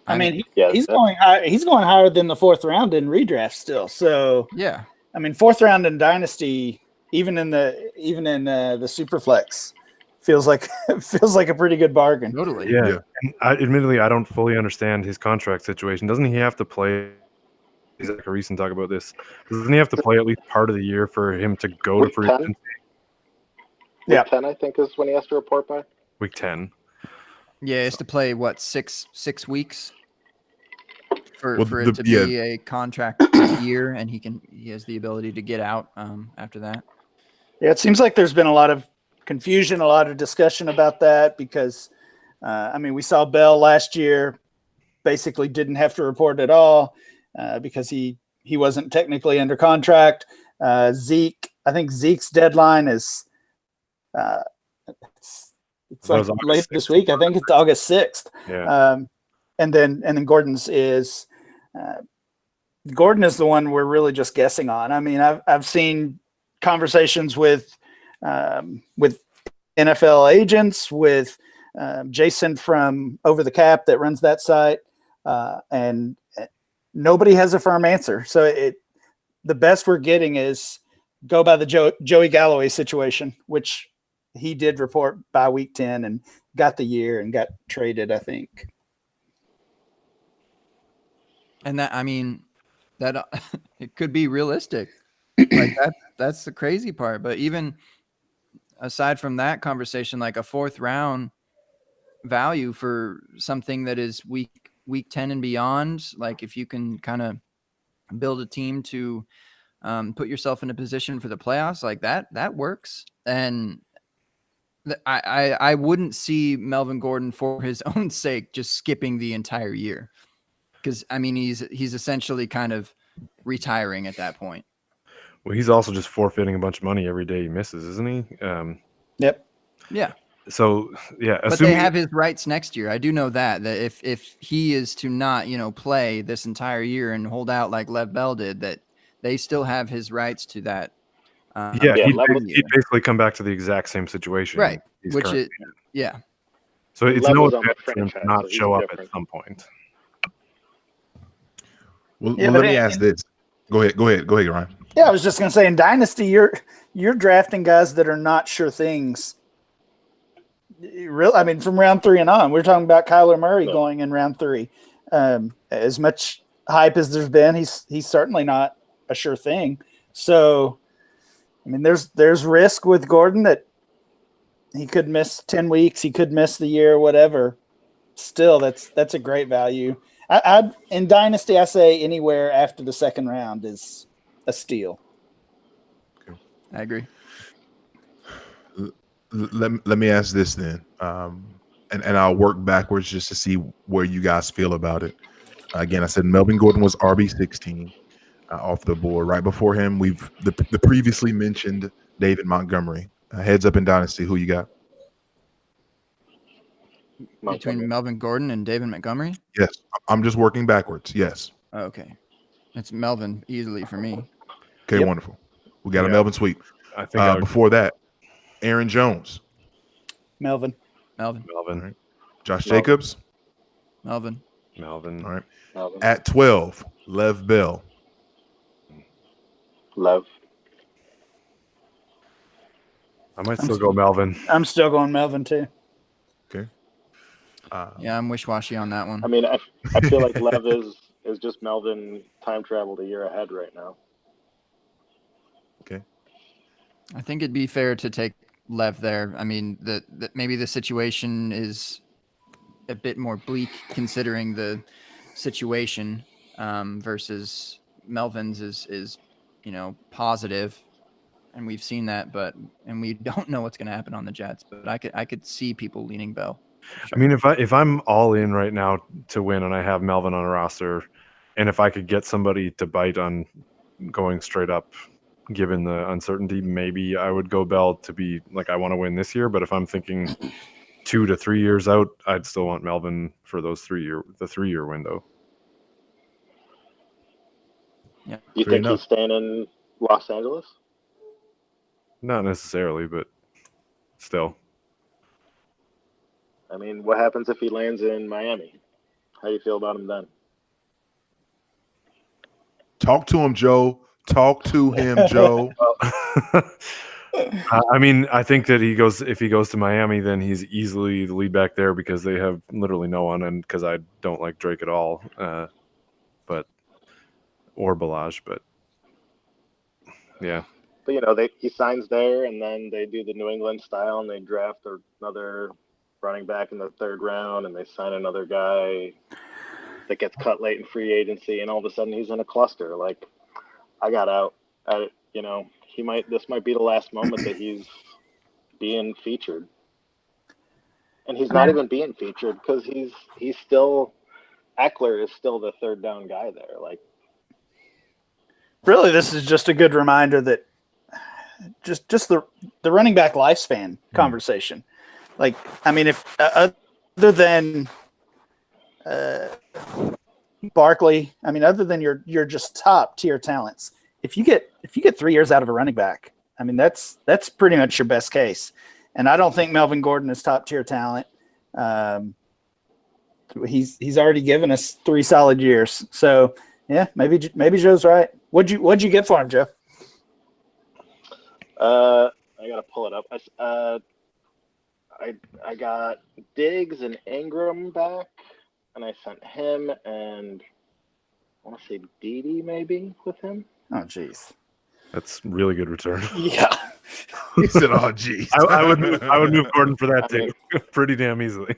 I mean, Yeah, he's going high, he's going higher than the 4th round in redraft still. So Yeah. I mean, 4th round in Dynasty, even in the Superflex, feels like a pretty good bargain. Totally. Yeah. And admittedly, I don't fully understand his contract situation. Doesn't he have to play? Zach Reese talk about this. Doesn't he have to play at least part of the year for him to go Week to free 10? agency? Yeah. Week 10, I think, is when he has to report by. Week 10. Yeah, it's to play what, six weeks for Well, it to be a contract year, and he has the ability to get out after that. Yeah, it seems like there's been a lot of confusion, a lot of discussion about that because, I mean, we saw Bell last year basically didn't have to report at all because he wasn't technically under contract. Zeke, I think Zeke's deadline is it's like later this week. I think it's August 6th. Yeah. And then Gordon's is Gordon is the one we're really just guessing on. I mean, I've seen conversations with NFL agents, with Jason from Over the Cap that runs that site, and nobody has a firm answer. So the best we're getting is go by the Joey Galloway situation, which he did report by week 10 and got the year and got traded, I think. And that, I mean, that it could be realistic. Like that's the crazy part. But even aside from that conversation, like a 4th round value for something that is week 10 and beyond, like if you can kind of build a team to put yourself in a position for the playoffs, like that works. And I wouldn't see Melvin Gordon for his own sake just skipping the entire year, because I mean he's essentially kind of retiring at that point. Well, he's also just forfeiting a bunch of money every day he misses, isn't he? Yep. Yeah. So yeah, but they have his rights next year. I do know that if he is to not play this entire year and hold out like Lev Bell did, that they still have his rights to that. He'd basically come back to the exact same situation, right? Yeah. So it's no offense for him to not show up at some point. Well, let me ask this. Go ahead, Ryan. Yeah, I was just going to say, in Dynasty, you're drafting guys that are not sure things. I mean, from round 3 and on, we're talking about Kyler Murray going in round 3. As much hype as there's been, he's certainly not a sure thing. So, I mean, there's risk with Gordon that he could miss 10 weeks, he could miss the year, whatever. Still, that's a great value. In Dynasty, I say anywhere after the 2nd round is a steal. Okay. I agree. Let me ask this then, and I'll work backwards just to see where you guys feel about it. Again, I said Melvin Gordon was RB16 off the board. Right before him, the previously mentioned David Montgomery. Heads up in Dynasty, who you got? Between Melvin Gordon and David Montgomery? Yes, I'm just working backwards. Yes. Okay, it's Melvin easily for me. Okay, wonderful. We got a Melvin sweep. I think before that, Aaron Jones. Melvin. All right. Josh Jacobs. Melvin. All right. Melvin. At 12, Lev Bell. Lev. I might still go Melvin. I'm still going Melvin too. Okay. Yeah, I'm wish-washy on that one. I mean, I feel like Lev is just Melvin time traveled a year ahead right now. Okay. I think it'd be fair to take Lev there. I mean, maybe the situation is a bit more bleak considering the situation versus Melvin's is positive, and we've seen that, and we don't know what's going to happen on the Jets. But I could see people leaning Bell. I mean, if I'm all in right now to win and I have Melvin on a roster, and if I could get somebody to bite on going straight up, given the uncertainty, maybe I would go Bell to be like, I want to win this year. But if I'm thinking 2 to 3 years out, I'd still want Melvin for the 3-year window. Yeah. You Fair think enough. he's staying in Los Angeles? Not necessarily, but still. I mean, what happens if he lands in Miami? How do you feel about him then? Talk to him, Joe. Talk to him, Joe. I mean, I think that if he goes to Miami, then he's easily the lead back there because they have literally no one, and because I don't like Drake at all, or Balaj, but yeah. But he signs there, and then they do the New England style, and they draft another running back in the 3rd round, and they sign another guy that gets cut late in free agency, and all of a sudden he's in a cluster. Like, I got out at it. This might be the last moment that he's being featured, and he's not even being featured because he's still Eckler is still the 3rd down guy there. Like, Really, this is just a good reminder that just the running back lifespan conversation. Like, I mean, if other than Barkley, I mean, other than your just top tier talents, if you get 3 years out of a running back, I mean, that's pretty much your best case. And I don't think Melvin Gordon is top tier talent. He's already given us 3 solid years. So yeah, maybe Joe's right. What'd you get for him, Joe? I gotta pull it up. I got Diggs and Ingram back, and I sent him and I want to say Dede maybe with him. Oh, jeez. That's really good return. Yeah. He said, "Oh, geez." I would move Gordon for that too, pretty damn easily.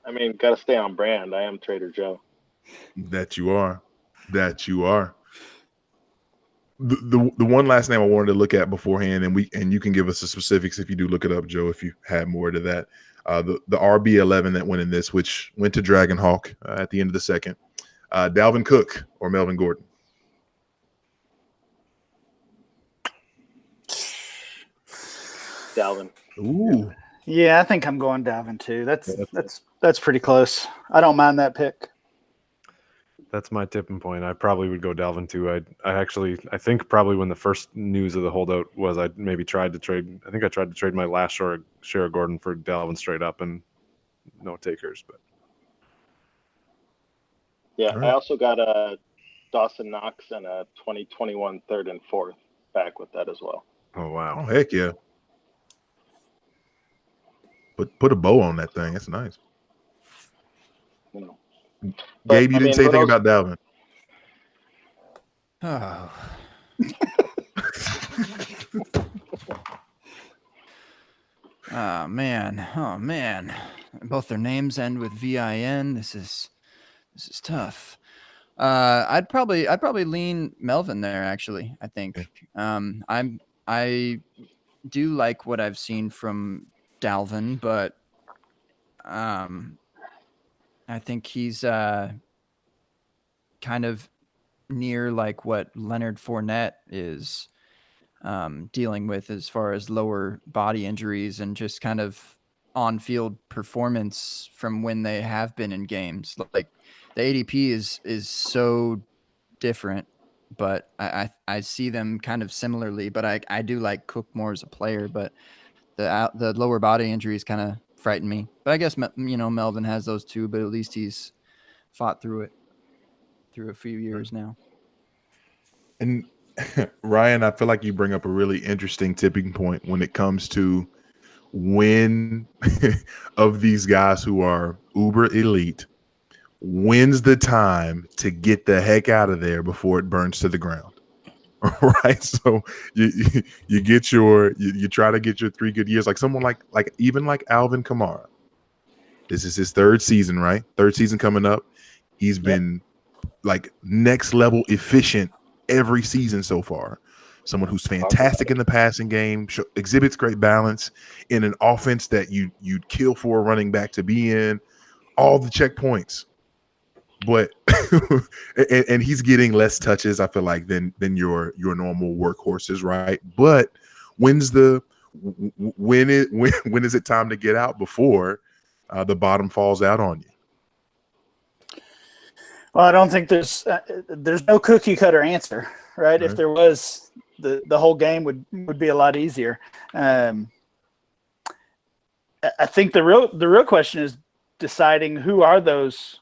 I mean, gotta stay on brand. I am Trader Joe. That you are. The one last name I wanted to look at beforehand, and you can give us the specifics if you do look it up, Joe, if you have more to that. The RB11 that went in this, which went to Dragonhawk at the end of the 2nd. Dalvin Cook or Melvin Gordon? Dalvin. Ooh. Yeah, I think I'm going Dalvin too. That's pretty close. I don't mind that pick. That's my tipping point. I probably would go Dalvin too. I think probably when the first news of the holdout was, I tried to trade my last share of Gordon for Dalvin straight up, and no takers. But yeah, right. I also got a Dawson Knox and a 2021 3rd and 4th back with that as well. oh wow, Oh, heck yeah. Put a bow on that thing. That's nice. Gabe, you didn't say anything about Dalvin. Oh. Oh man. Both their names end with VIN. This is tough. I'd probably lean Melvin there, actually. I think. I do like what I've seen from Dalvin, but I think he's kind of near like what Leonard Fournette is dealing with as far as lower body injuries and just kind of on-field performance from when they have been in games. Like the ADP is so different, but I see them kind of similarly. But I do like Cook more as a player, but the lower body injuries kind of frighten me. But I guess Melvin has those too, but at least he's fought through it through a few years now. And Ryan, I feel like you bring up a really interesting tipping point when it comes to when of these guys who are uber elite, when's the time to get the heck out of there before it burns to the ground? Right. So you try to get your 3 good years, like someone like Alvin Kamara. This is his 3rd season, right? 3rd season coming up. He's been like next level efficient every season so far. someone who's fantastic in the passing game, exhibits great balance in an offense that you'd kill for a running back to be in, all the checkpoints. But and he's getting less touches, I feel like, than your normal workhorses, right? But when is it time to get out before the bottom falls out on you? Well, I don't think there's no cookie cutter answer, right? If there was, the whole game would be a lot easier. I think the real question is deciding who are those,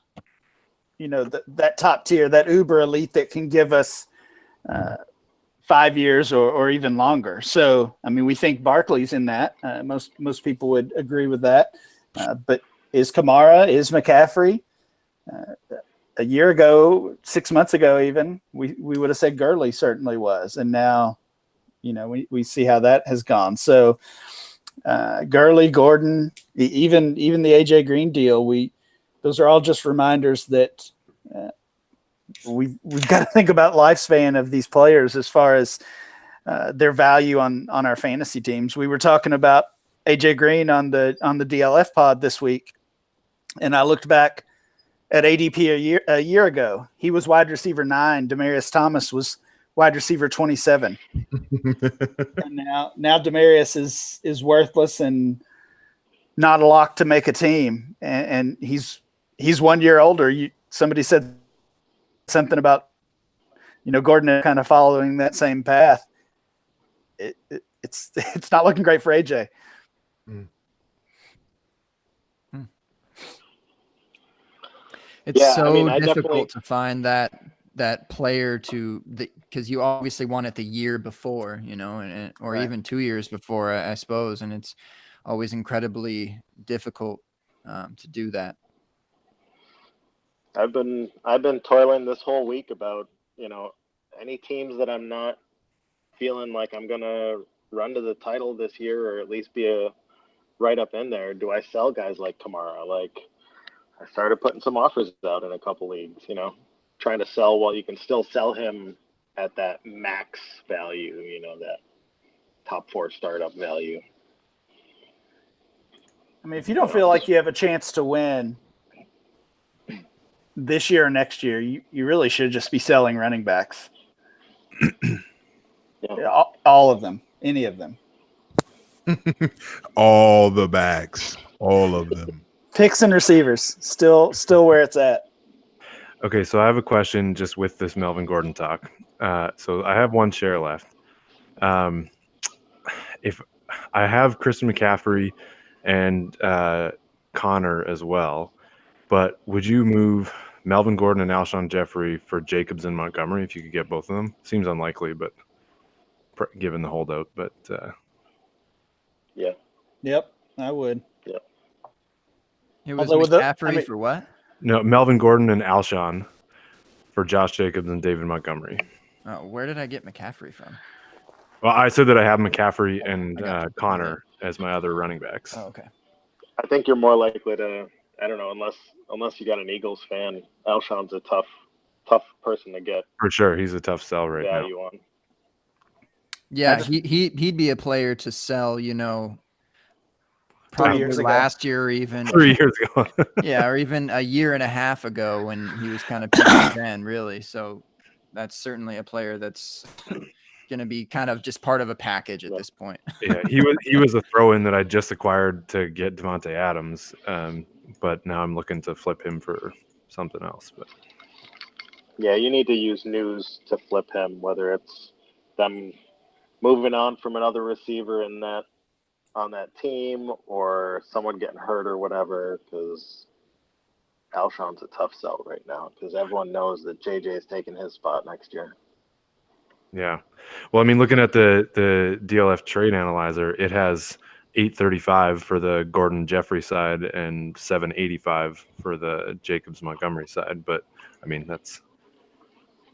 that top tier, that uber elite that can give us 5 years or even longer. So, I mean, we think Barkley's in that. Most people would agree with that. But is Kamara, is McCaffrey? A year ago, 6 months ago, even we would have said Gurley certainly was, and now, we see how that has gone. So, Gurley, Gordon, even the AJ Green deal, those are all just reminders that we've got to think about lifespan of these players as far as their value on our fantasy teams. We were talking about AJ Green on the DLF pod this week, and I looked back at ADP a year ago. He was wide receiver 9. Demaryius Thomas was wide receiver 27. And now Demaryius is worthless and not a lock to make a team. And he's 1 year older. Somebody said something about, Gordon kind of following that same path. It's not looking great for AJ. It's difficult to find that player because you obviously want it the year before, or even 2 years before, I suppose, and it's always incredibly difficult to do that. I've been toiling this whole week about any teams that I'm not feeling like I'm gonna run to the title this year, or at least be right up in there. Do I sell guys like Kamara? Like, I started putting some offers out in a couple leagues, trying to sell while you can still sell him at that max value, that top 4 startup value. I mean, if you don't feel like you have a chance to win this year or next year, you really should just be selling running backs. Yeah. All of them, any of them. All the backs, all of them. Picks and receivers, still where it's at. Okay, so I have a question just with this Melvin Gordon talk. So I have 1 share left. If I have Christian McCaffrey and Connor as well, but would you move Melvin Gordon and Alshon Jeffrey for Jacobs and Montgomery if you could get both of them? Seems unlikely, but given the holdout. But yeah. Yep, I would. Yep. It was McCaffrey for what? No, Melvin Gordon and Alshon for Josh Jacobs and David Montgomery. Oh, where did I get McCaffrey from? Well, I said that I have McCaffrey and Connor as my other running backs. Oh, okay. I think you're more likely to, I don't know, unless you got an Eagles fan, Alshon's a tough person to get. For sure, he's a tough sell right now. Value on. Yeah, he'd be a player to sell, probably years ago. last year or even 3 years ago. yeah, or even a year and a half ago when he was kind of peaking then, really. So that's certainly a player that's going to be kind of just part of a package at this point. Yeah, he was a throw-in that I just acquired to get Devontae Adams, but now I'm looking to flip him for something else. But yeah, you need to use news to flip him, whether it's them moving on from another receiver on that team or someone getting hurt or whatever, because Alshon's a tough sell right now because everyone knows that JJ is taking his spot next year. yeah, well, I mean, looking at the DLF trade analyzer, it has 835 for the Gordon Jeffrey side and 785 for the Jacobs Montgomery side. But I mean,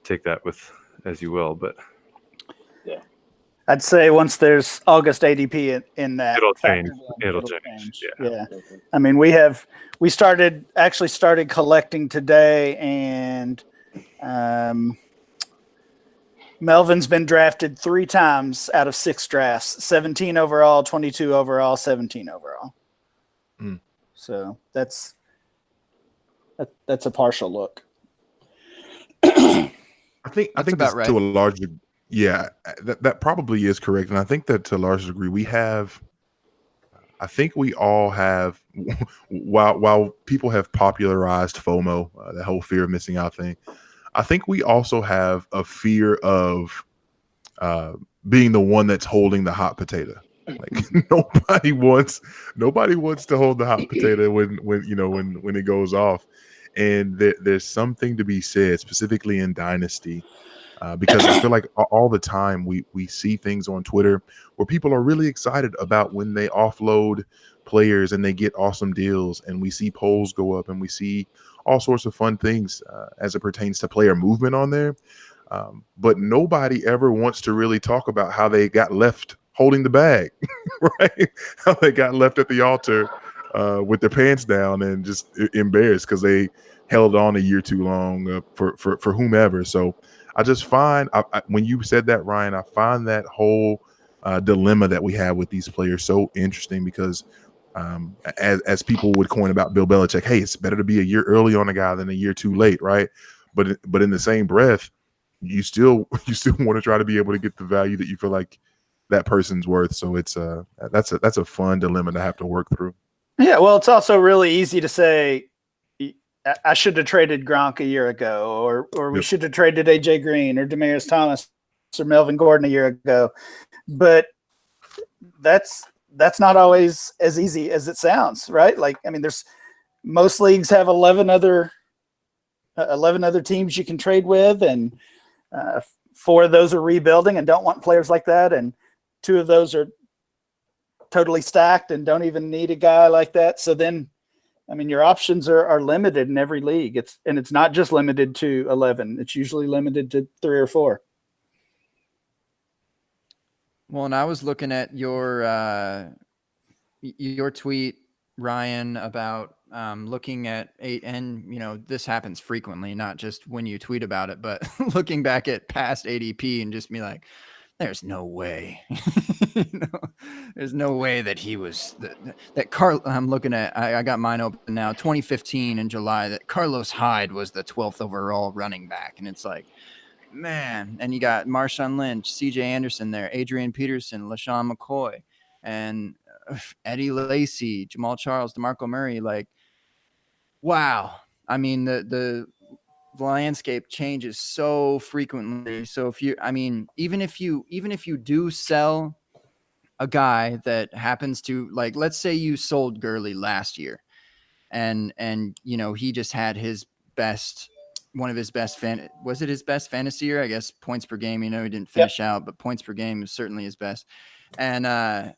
take that with as you will. But yeah, I'd say once there's August ADP in that, it'll change. It'll change. Yeah. I mean, we started collecting today, and Melvin's been drafted 3 times out of 6 drafts: 17 overall, 22 overall, 17 overall. So that's a partial look. I think That's that's about right. to a large that probably is correct, and I think that to a large degree I think we all have while people have popularized FOMO, the whole fear of missing out thing. I think we also have a fear of being the one that's holding the hot potato. Like nobody wants to hold the hot potato when it goes off. And there's something to be said, specifically in Dynasty, because I feel like all the time we see things on Twitter where people are really excited about when they offload players and they get awesome deals, and we see polls go up and we see all sorts of fun things as it pertains to player movement on there. But nobody ever wants to really talk about how they got left holding the bag, right? How they got left at the altar with their pants down and just embarrassed because they held on a year too long for whomever. So I just find when you said that, Ryan, I find that whole dilemma that we have with these players so interesting because as people would coin about Bill Belichick, hey, it's better to be a year early on a guy than a year too late, right? But in the same breath, you still want to try to be able to get the value that you feel like that person's worth. So it's that's a fun dilemma to have to work through. Yeah, well, it's also really easy to say I should have traded Gronk a year ago, or we should have traded AJ Green or Demaryius Thomas or Melvin Gordon a year ago. But that's not always as easy as it sounds, right? Like, I mean, most leagues have 11 other teams you can trade with, and 4 of those are rebuilding and don't want players like that, and 2 of those are totally stacked and don't even need a guy like that. So then, I mean, your options are limited in every league. It's not just limited to 11. It's usually limited to 3 or 4. Well, and I was looking at your tweet, Ryan, about looking at and this happens frequently, not just when you tweet about it, but looking back at past ADP and just be like, there's no way, there's no way that he was that Carl. I'm looking at, I got mine open now, 2015 in July, that Carlos Hyde was the 12th overall running back. And it's like, man, and you got Marshawn Lynch, CJ Anderson there, Adrian Peterson, LaShawn McCoy, and Eddie Lacy, Jamal Charles, DeMarco Murray. Like, wow. I mean, the landscape changes so frequently. So even if you do sell a guy that happens to, like, let's say you sold Gurley last year and he just had one of his best was it his best fantasy year? I guess points per game, he didn't finish out, but points per game is certainly his best. And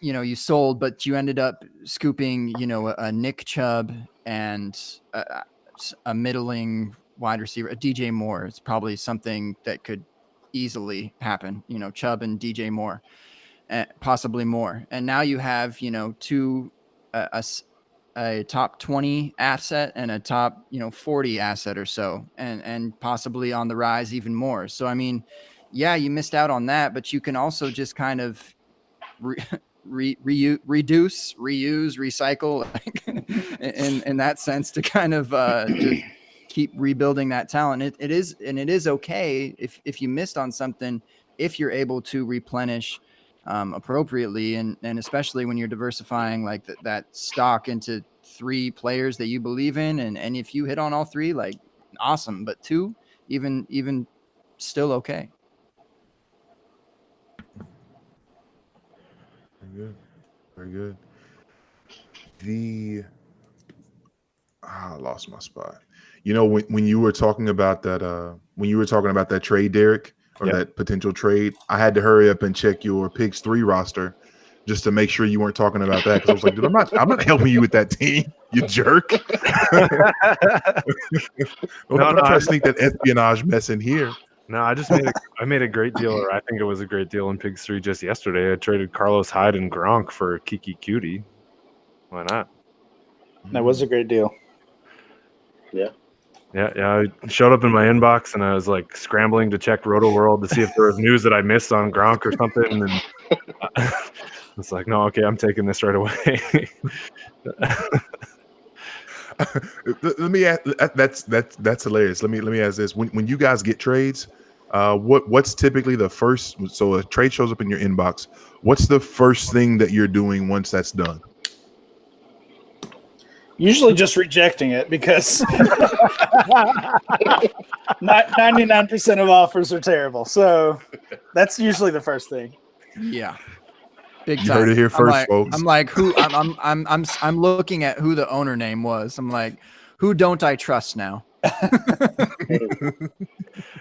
you sold, but you ended up scooping, a Nick Chubb and a middling wide receiver, a DJ Moore. It's probably something that could easily happen, Chubb and DJ Moore, possibly more. And now you have, a top 20 asset and a top, 40 asset or so, and possibly on the rise even more. So, I mean, yeah, you missed out on that, but you can also just kind of reduce, reuse, recycle in that sense to kind of just keep rebuilding that talent. It is okay if you missed on something, if you're able to replenish appropriately, and especially when you're diversifying like that stock into 3 players that you believe in, and if you hit on all 3, like, awesome, but 2 even still okay. Very good. I lost my spot. When you were talking about that trade, Derek, or that potential trade, I had to hurry up and check your Picks 3 roster just to make sure you weren't talking about that, because I was like, dude, I'm not helping you with that team, you jerk. I'm trying to sneak that espionage mess in here. No, I made a great deal, or I think it was a great deal in Pigs 3 just yesterday. I traded Carlos Hyde and Gronk for Kiki Cutie. Why not? That was a great deal. Yeah. Yeah. I showed up in my inbox and I was like scrambling to check Roto World to see if there was news that I missed on Gronk or something. And it's like, no, okay, I'm taking this right away. Let me ask. That's hilarious. Let me ask this: when you guys get trades, what's typically the first? So a trade shows up in your inbox. What's the first thing that you're doing once that's done? Usually just rejecting it because 99% of offers are terrible. So that's usually the first thing. Yeah. Big You time. heard it here first, folks. I'm like, who? I'm looking at who the owner name was. I'm like, who don't I trust now?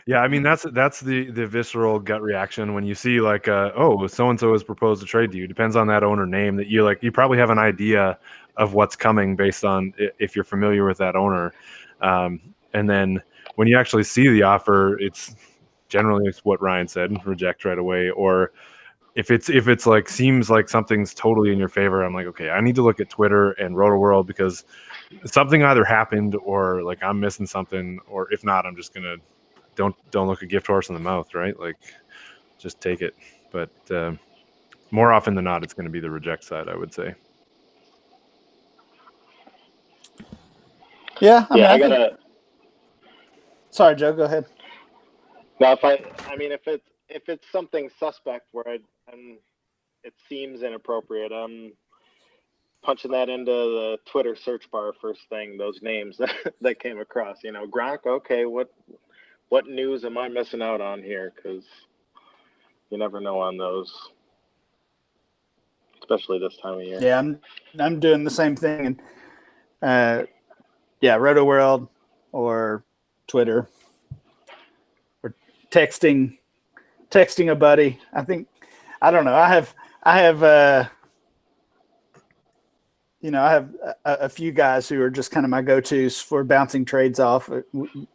Yeah, I mean that's the visceral gut reaction when you see like oh, so and so has proposed a trade to you. Depends on that owner name that you like. You probably have an idea of what's coming based on if you're familiar with that owner, and then when you actually see the offer, it's generally what Ryan said: reject right away. Or if it's like seems like something's totally in your favor, I'm like, okay, I need to look at Twitter and Roto World because something either happened or like I'm missing something, or if not, I'm just gonna don't look a gift horse in the mouth, right? Like just take it. But more often than not, it's going to be the reject side, I would say. Yeah, I gotta. Sorry, Joe. Go ahead. Now, if it's something suspect where it seems inappropriate, I'm punching that into the Twitter search bar first thing. Those names that came across, Gronk. Okay, what news am I missing out on here? Because you never know on those, especially this time of year. Yeah, I'm doing the same thing, and Roto World or Twitter or texting a buddy. I don't know. I have a few guys who are just kind of my go-tos for bouncing trades off.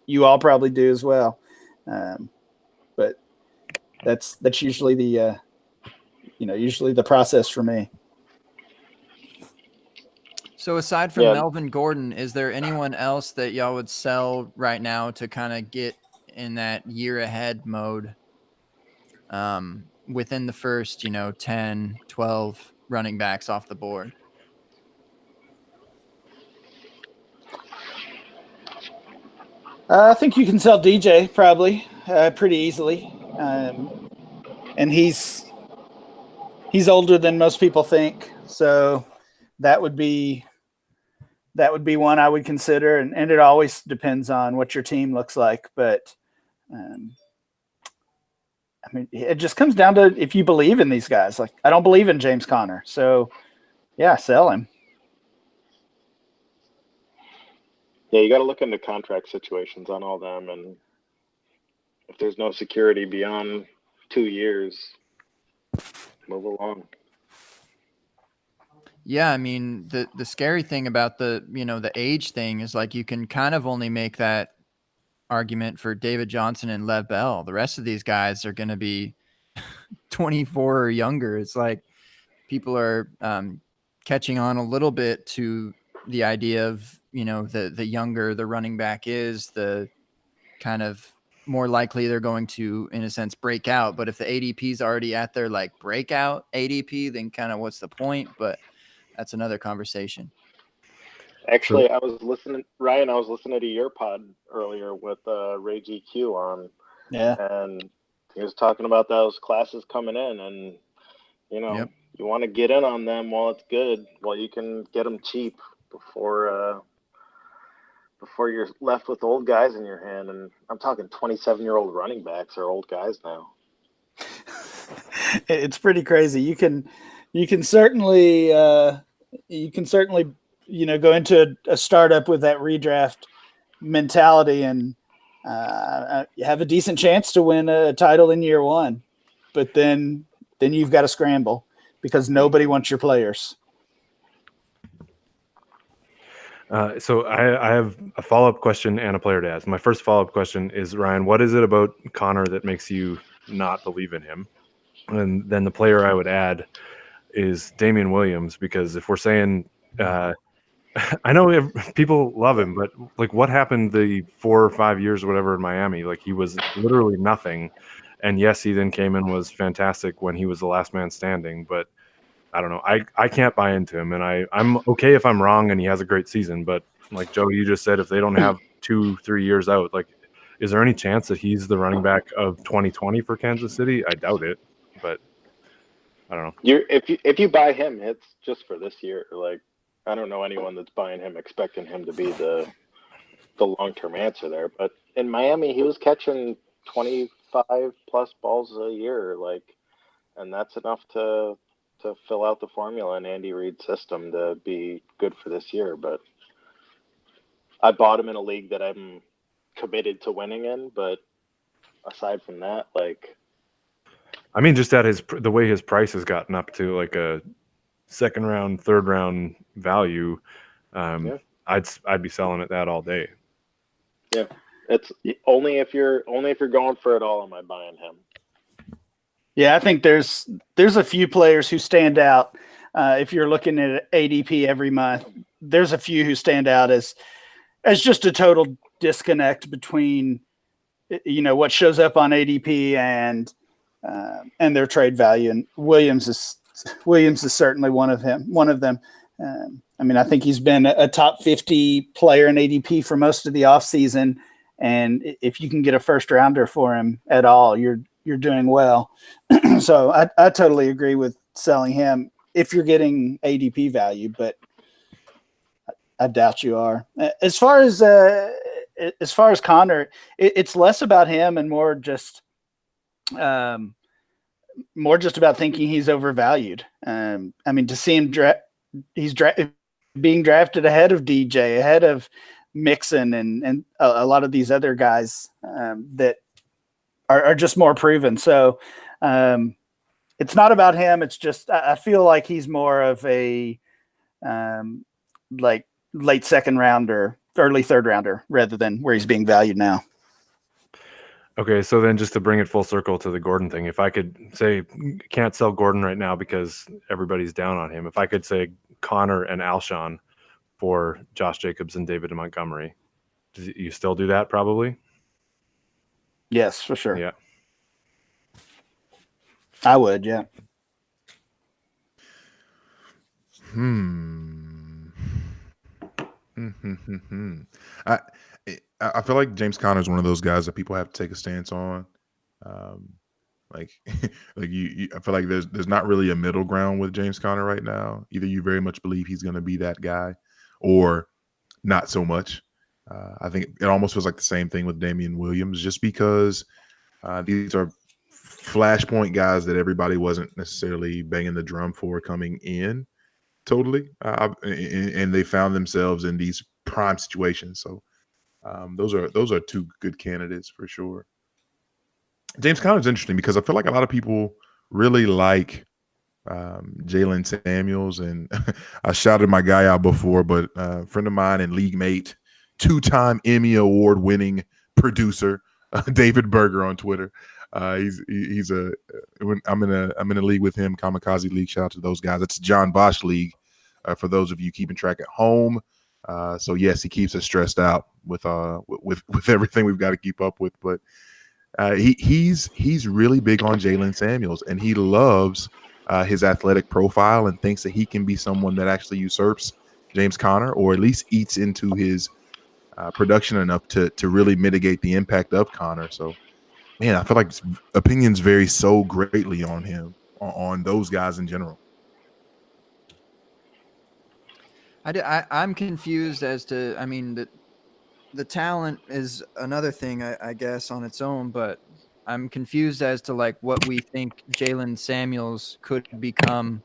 You all probably do as well, but that's usually the process for me. So aside from Melvin Gordon, is there anyone else that y'all would sell right now to kind of get in that year ahead mode within the first, 10, 12 running backs off the board? I think you can sell DJ probably pretty easily, and he's older than most people think, so that would be one I would consider, and it always depends on what your team looks like. But it just comes down to if you believe in these guys. Like, I don't believe in James Conner, so yeah, sell him. Yeah, you got to look into contract situations on all them, and if there's no security beyond 2 years, move along. Yeah, I mean, the scary thing about the age thing is like you can kind of only make that argument for David Johnson and Lev Bell. The rest of these guys are going to be 24 or younger. It's like people are catching on a little bit to the idea of, the younger the running back is, the kind of more likely they're going to, in a sense, break out. But if the ADP is already at their like breakout ADP, then kind of what's the point? But that's another conversation. Actually, I was listening to your pod earlier with Ray GQ on. Yeah. And he was talking about those classes coming in, and, you want to get in on them while it's good, while you can get them cheap before you're left with old guys in your hand. And I'm talking 27-year-old running backs are old guys now. It's pretty crazy. You can certainly go into a startup with that redraft mentality and have a decent chance to win a title in year one, but then you've got to scramble because nobody wants your players. So I have a follow-up question and a player to ask. My first follow-up question is, Ryan, what is it about Connor that makes you not believe in him? And then the player I would add is Damian Williams, because if we're saying I know people love him, but like, what happened the 4 or 5 years or whatever in Miami? Like, he was literally nothing. And yes, he then came and was fantastic when he was the last man standing. But I don't know. I can't buy into him, and I'm okay if I'm wrong and he has a great season. But like Joe, you just said, if they don't have 2-3 years out, like, is there any chance that he's the running back of 2020 for Kansas City? I doubt it, but I don't know. If you buy him, it's just for this year. Like, I don't know anyone that's buying him expecting him to be the long term answer there. But in Miami, he was catching 25 plus balls a year, like, and that's enough to fill out the formula in Andy Reid's system to be good for this year. But I bought him in a league that I'm committed to winning in. But aside from that, like, I mean, just at the way his price has gotten up to like a second round, third round value, Yeah. I'd be selling at that all day. Yeah, it's only if you're going for it all am I buying him. Yeah, I think there's a few players who stand out. If you're looking at ADP every month, there's a few who stand out as just a total disconnect between, you know, what shows up on ADP and their trade value. And Williams is certainly one of them. I mean, I think he's been a top 50 player in ADP for most of the offseason. And if you can get a first rounder for him at all, you're doing well. So I totally agree with selling him if you're getting ADP value, but I doubt you are. As far as Connor, it's less about him and more just about thinking he's overvalued. I mean, to see him being drafted ahead of DJ, ahead of Mixon, and a lot of these other guys that are just more proven. So it's not about him. It's just I feel like he's more of a like late second rounder, early third rounder, rather than where he's being valued now. Okay, so then just to bring it full circle to the Gordon thing, if I could say can't sell Gordon right now because everybody's down on him, if I could say Connor and Alshon for Josh Jacobs and David Montgomery, do you still do that probably? Yes, for sure. Yeah. I would, yeah. I feel like James Conner is one of those guys that people have to take a stance on. Like you I feel like there's not really a middle ground with James Conner right now. Either you very much believe he's going to be that guy, or not so much. I think it almost feels like the same thing with Damian Williams, just because these are flashpoint guys that everybody wasn't necessarily banging the drum for coming in totally, and they found themselves in these prime situations. So those are two good candidates for sure. James Conner is interesting because I feel like a lot of people really like Jalen Samuels, and I shouted my guy out before, but a friend of mine and league mate, two-time Emmy Award winning producer, David Berger on Twitter. He's I'm in a league with him, Kamikaze League. Shout out to those guys. It's John Bosch League for those of you keeping track at home. So yes, he keeps us stressed out with everything we've got to keep up with, but he's really big on Jalen Samuels, and he loves his athletic profile and thinks that he can be someone that actually usurps James Conner, or at least eats into his production enough to really mitigate the impact of Conner. So, man, I feel like opinions vary so greatly on him, on those guys in general. I'm confused as to, I mean, the talent is another thing, I guess, on its own, but I'm confused as to like what we think Jalen Samuels could become,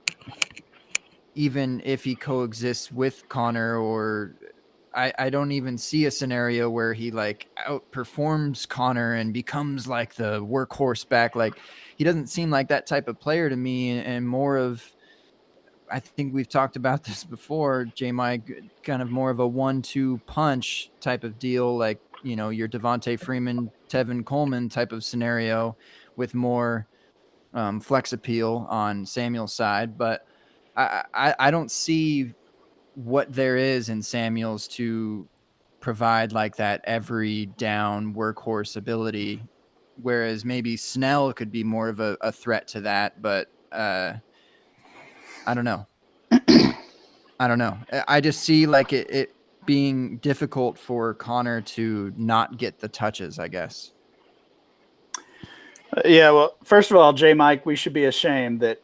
even if he coexists with Connor, or I don't even see a scenario where he like outperforms Connor and becomes like the workhorse back. Like, he doesn't seem like that type of player to me, and more of, I think we've talked about this before, J-Mike, kind of more of a 1-2 punch type of deal, like, you know, your Devontae Freeman, Tevin Coleman type of scenario with more flex appeal on Samuel's side. But I don't see what there is in Samuels to provide like that every down workhorse ability, whereas maybe Snell could be more of a threat to that. But I don't know. I don't know. I just see like it being difficult for Connor to not get the touches, I guess. Yeah, well, first of all, J. Mike, we should be ashamed that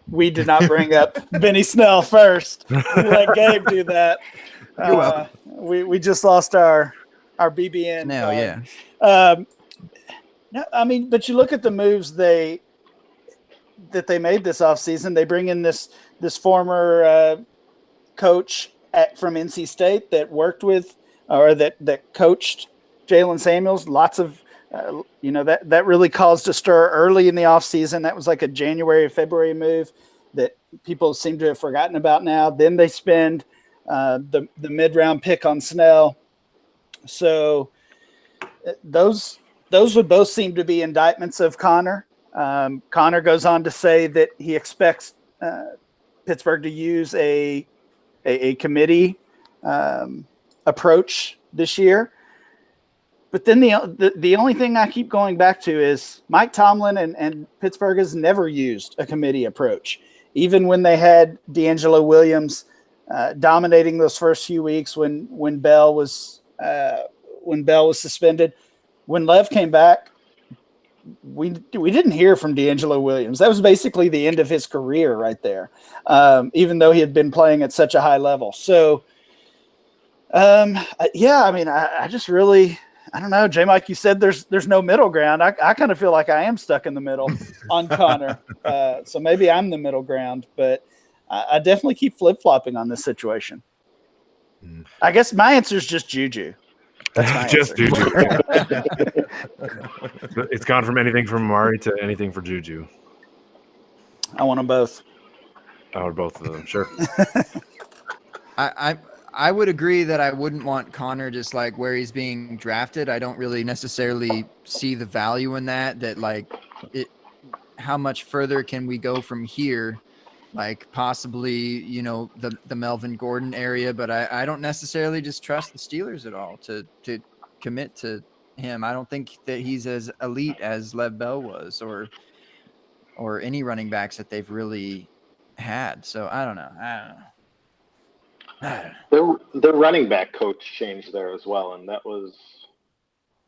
we did not bring up Benny Snell first. We let Gabe do that. You're welcome. We just lost our BBN. Snell, yeah. No, I mean, but you look at the moves that they made this offseason. They bring in this former coach from NC State that worked with or that coached Jalen Samuels. Lots of that really caused a stir early in the offseason. That was like a January or February move that people seem to have forgotten about now. Then they spend the mid-round pick on Snell. So those would both seem to be indictments of Connor. Connor goes on to say that he expects Pittsburgh to use a committee approach this year. But then the only thing I keep going back to is Mike Tomlin and Pittsburgh has never used a committee approach. Even when they had D'Angelo Williams dominating those first few weeks when Bell was suspended, when Lev came back, we didn't hear from D'Angelo Williams. That was basically the end of his career right there, even though he had been playing at such a high level. So, yeah, I mean, I just really – I don't know, J. Mike, you said there's no middle ground. I kind of feel like I am stuck in the middle on Connor. So maybe I'm the middle ground, but I definitely keep flip-flopping on this situation. I guess my answer is just Juju. That's my Just answer. Juju. It's gone from anything from Amari to anything for Juju. I want them both. I would both of them, sure. I would agree that I wouldn't want Connor just like where he's being drafted. I don't really necessarily see the value in that like how much further can we go from here? Like possibly, the Melvin Gordon area, but I don't necessarily just trust the Steelers at all to commit to him. I don't think that he's as elite as Lev Bell was or any running backs that they've really had. So I don't know. The running back coach changed there as well, and that was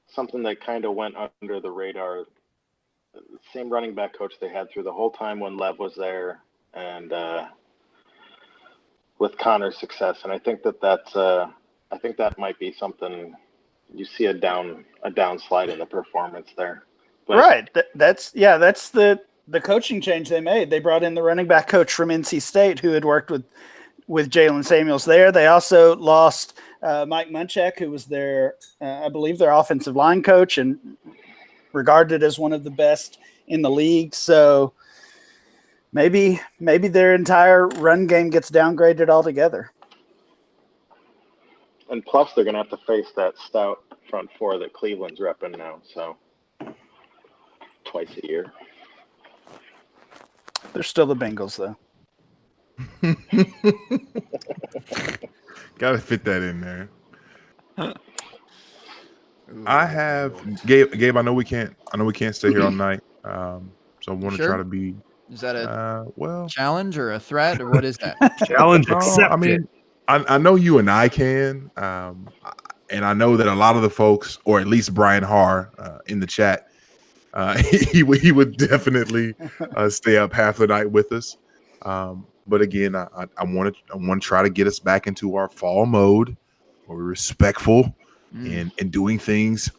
something that kind of went under the radar. The same running back coach they had through the whole time when Lev was there, and with Connor's success. And I think that might be something you see a downslide in the performance there. But, right. That's the coaching change they made. They brought in the running back coach from NC State who had worked with Jalen Samuels there. They also lost Mike Munchak, who was I believe their offensive line coach and regarded as one of the best in the league. So maybe their entire run game gets downgraded altogether. And plus, they're going to have to face that stout front four that Cleveland's repping now. So twice a year. They're still the Bengals, though. Gotta fit that in there. I have Gabe. I know we can't stay here all night. So I want to try to be. Is that a challenge or a threat or what is that? Challenge accepted. I mean, I know you and I can, and I know that a lot of the folks, or at least Brian Haar in the chat, he would definitely stay up half the night with us. But again, I want to try to get us back into our fall mode where we're respectful and doing things,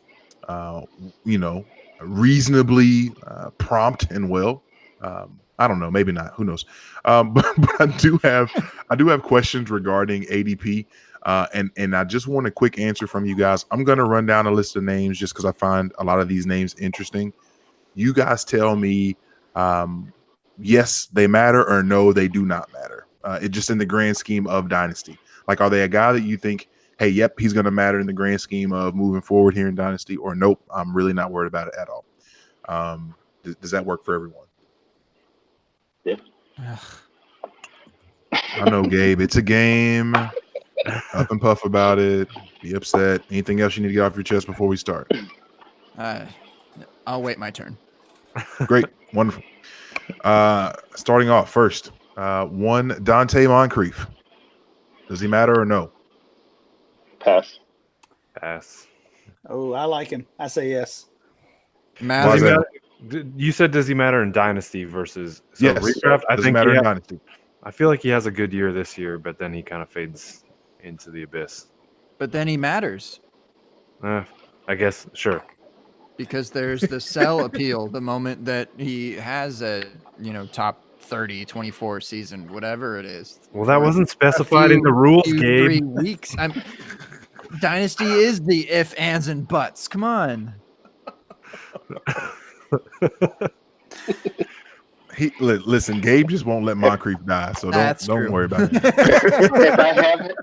reasonably prompt and well. I don't know, maybe not. Who knows? But I do have questions regarding ADP, and I just want a quick answer from you guys. I'm going to run down a list of names just because I find a lot of these names interesting. You guys tell me. Yes, they matter, or no, they do not matter. It just in the grand scheme of Dynasty. Like, are they a guy that you think, hey, yep, he's going to matter in the grand scheme of moving forward here in Dynasty, or nope, I'm really not worried about it at all. Does that work for everyone? Yeah. I know, Gabe. It's a game. Up and puff about it. Be upset. Anything else you need to get off your chest before we start? I'll wait my turn. Great. Wonderful. Starting off first, one Dante Moncrief. Does he matter or no? Pass. Pass. Oh, I like him. I say yes. Does Matter. he matter? You said does he matter in Dynasty versus Yes. redraft? I Does he think matter in Dynasty? I feel like he has a good year this year, but then he kind of fades into the abyss. But then he matters I guess sure. because there's the sell appeal the moment that he has a top 30, 24 season, whatever it is. Well, that For wasn't a specified in the rules, few, Gabe. 3 weeks. Dynasty is the if, ands, and buts. Come on. Listen. Gabe just won't let Moncrief die, so That's don't true. worry about it.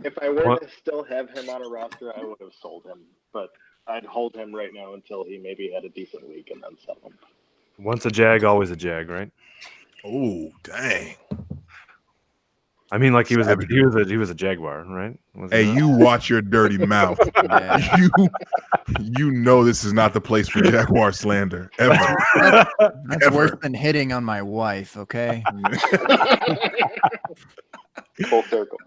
If I were to still have him on a roster, I would have sold him. But I'd hold him right now until he maybe had a decent week and then sell him. Once a Jag, always a Jag, right? Oh, dang. I mean, like he was Savage. a Jaguar, right? Was Hey, he not? you watch your dirty mouth. Yeah. You know this is not the place for Jaguar slander ever. That's worse than hitting on my wife, okay? Full circle.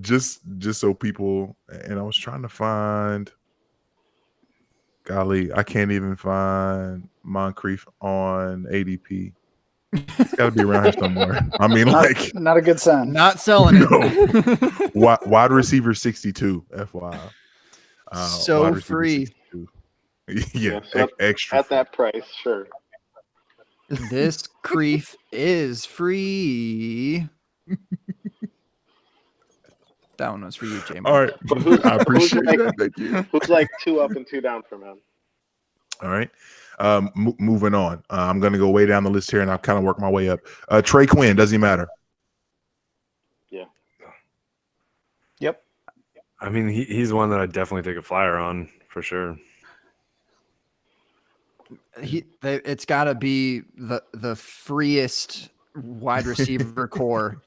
Just so people, and I was trying to find. Golly, I can't even find Moncrief on ADP. It's got to be around here somewhere. I mean, like, Not a good sign. Not selling it. wide receiver 62, FYI. So wide receiver free. 62. Yeah, so extra. At that price, sure. This Creef is free. That one was for you, James. All right, I appreciate that. Thank you. Who's like 2 up and 2 down from him? All right. Moving on. I'm going to go way down the list here, and I'll kind of work my way up. Trey Quinn, does he matter? Yeah. Yep. I mean, he's one that I'd definitely take a flyer on for sure. It's got to be the freest wide receiver core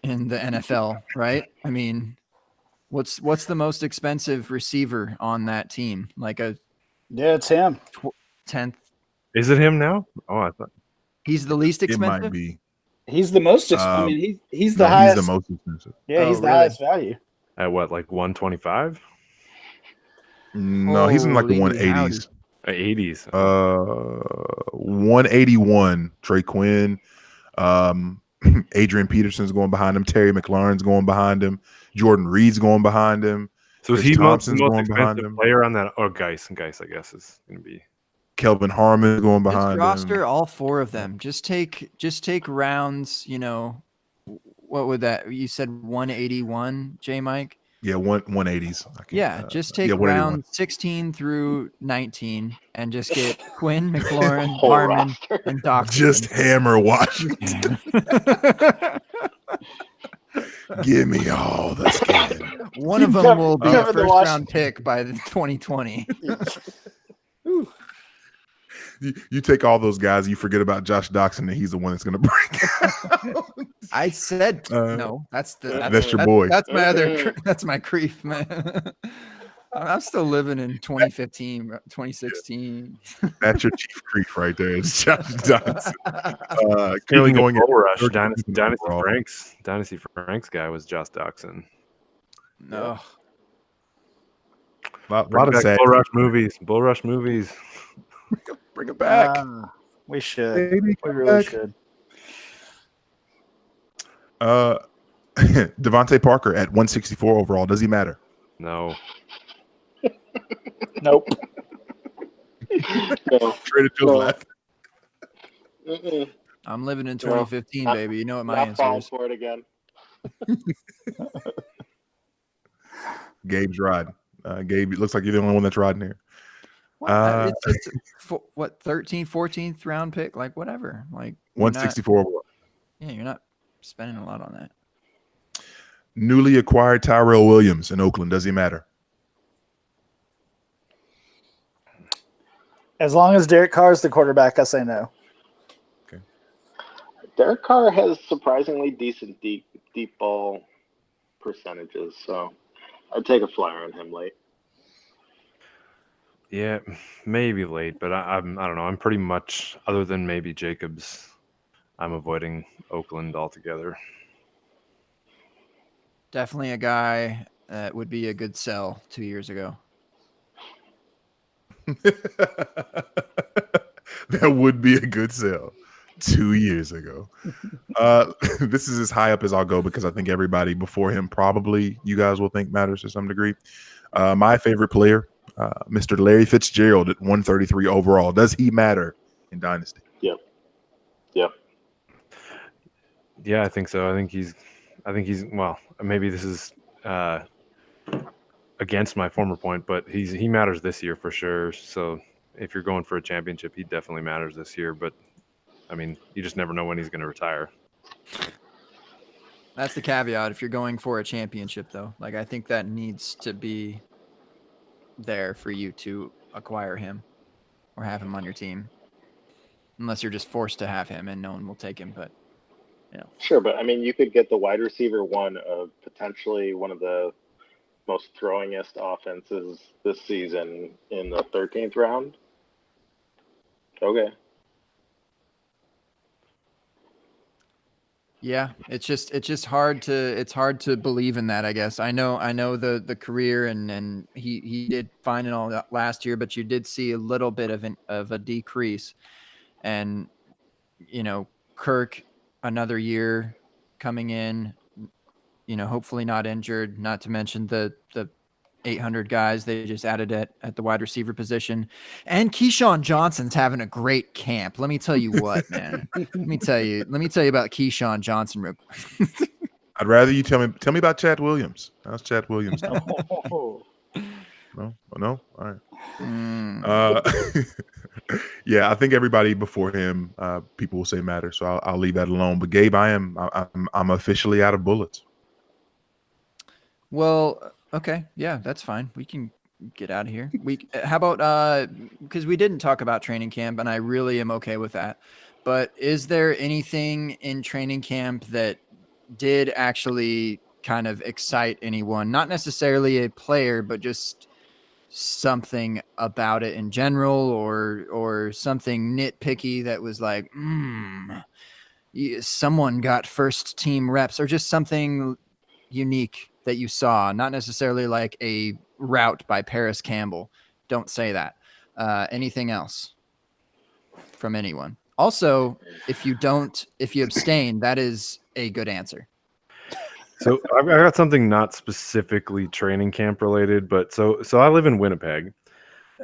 in the NFL, right? I mean, what's the most expensive receiver on that team? Like a It's him. 10th. Is it him now? Oh, I thought He's the least It expensive. might be. He's the most. I mean, he's the No, highest. he's the most expensive. Yeah, he's the really? highest value. at what, like 125? No, he's in like the Holy 180s. 80s. 181. Trey Quinn. Adrian Peterson's going behind him. Terry McLaurin's going behind him. Jordan Reed's going behind him. So is Chris he Thompson's the most going behind expensive him. player on that? Oh, Geis, I guess is going to be. Kelvin Harmon going This behind roster, him. all 4 of them. Just take rounds. What would that? You said 181, J Mike. Yeah, 180s. Yeah, just take 181. round 16 through 19 and just get Quinn, McLaurin, Whole Harmon, roster. and Doxson. Just hammer Washington. Give me all the skin. One of them Cover- will be a cover the first Wash- round pick by the 2020. You take all those guys, you forget about Josh Doxson, and he's the one that's going to break out. I said no. That's your boy. That's my other. That's my creep, man. I'm still living in 2015, 2016. That's your chief creep right there. It's Josh Doxson. Currently Speaking going of Bull Rush, 13th Dynasty Franks guy was Josh Doxson. No. A lot Bring of back sad. Bull Rush movies. Bring it back. We should. Baby, We come really back. should. Devontae Parker at 164 overall. Does he matter? No. Nope. No. Traded to No. left. Mm-mm. I'm living in 2015, Not- baby. You know what my Not answer falling is. for it again. Gabe's riding. Gabe, it looks like you're the only one that's riding here. What? It's just what 13th, 14th round pick, like whatever. Like you're not- 164 overall. Yeah, you're not spending a lot on that. Newly acquired Tyrell Williams in Oakland. Does he matter? As long as Derek Carr is the quarterback, I say no. Derek Carr has surprisingly decent deep ball percentages, so I'd take a flyer on him late. Yeah, maybe late, but I don't know. I'm pretty much, other than maybe Jacobs, I'm avoiding Oakland altogether. Definitely a guy that would be a good sell 2 years ago. That would be a good sell 2 years ago. This is as high up as I'll go because I think everybody before him probably you guys will think matters to some degree. My favorite player, Mr. Larry Fitzgerald at 133 overall. Does he matter in Dynasty? Yep. Yeah, I think so. I think he's well, maybe this is against my former point, but he matters this year for sure. So if you're going for a championship, he definitely matters this year. But I mean, you just never know when he's going to retire. That's the caveat if you're going for a championship, though. Like, I think that needs to be there for you to acquire him or have him on your team. Unless you're just forced to have him and no one will take him. But, Sure, but I mean, you could get the wide receiver one of potentially one of the most throwingest offenses this season in the 13th round. Okay. yeah, it's just hard to believe in that, I guess. I know the career and he did fine and all that last year, but you did see a little bit of a decrease. And Kirk, another year coming in, hopefully not injured, not to mention the 800 guys they just added at the wide receiver position. And Keyshawn Johnson's having a great camp. Let me tell you what, man. Let me tell you about Keyshawn Johnson real quick. I'd rather you tell me about Chad Williams. How's Chad Williams doing? No? All right. Yeah, I think everybody before him, people will say matter, so I'll leave that alone. But Gabe, I'm officially out of bullets. Well, okay, yeah, that's fine. We can get out of here. How about because we didn't talk about training camp, and I really am okay with that. But is there anything in training camp that did actually kind of excite anyone? Not necessarily a player, but just something about it in general, or something nitpicky that was like, someone got first team reps, or just something unique that you saw, not necessarily like a route by Paris Campbell. Don't say that. Anything else from anyone? Also, if you abstain, that is a good answer. So I got something not specifically training camp related, but so I live in Winnipeg,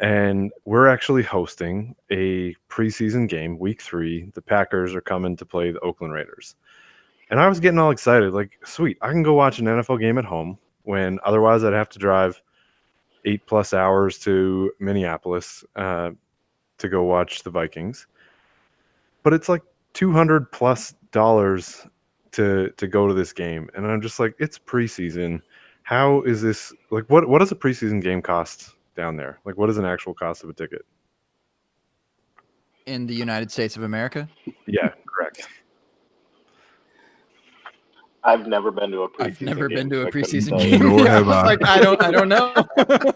and we're actually hosting a preseason game, week 3. The Packers are coming to play the Oakland Raiders. And I was getting all excited, like, sweet, I can go watch an NFL game at home when otherwise I'd have to drive 8+ hours to Minneapolis to go watch the Vikings. But it's like $200+ to go to this game. And I'm just like, it's preseason. How is this, like, what does a preseason game cost down there? Like, what is an actual cost of a ticket? In the United States of America? Yeah, correct. I've never been to a preseason I've never game, been to so a I couldn't preseason tell game. you. Nor have I. Like, I don't know.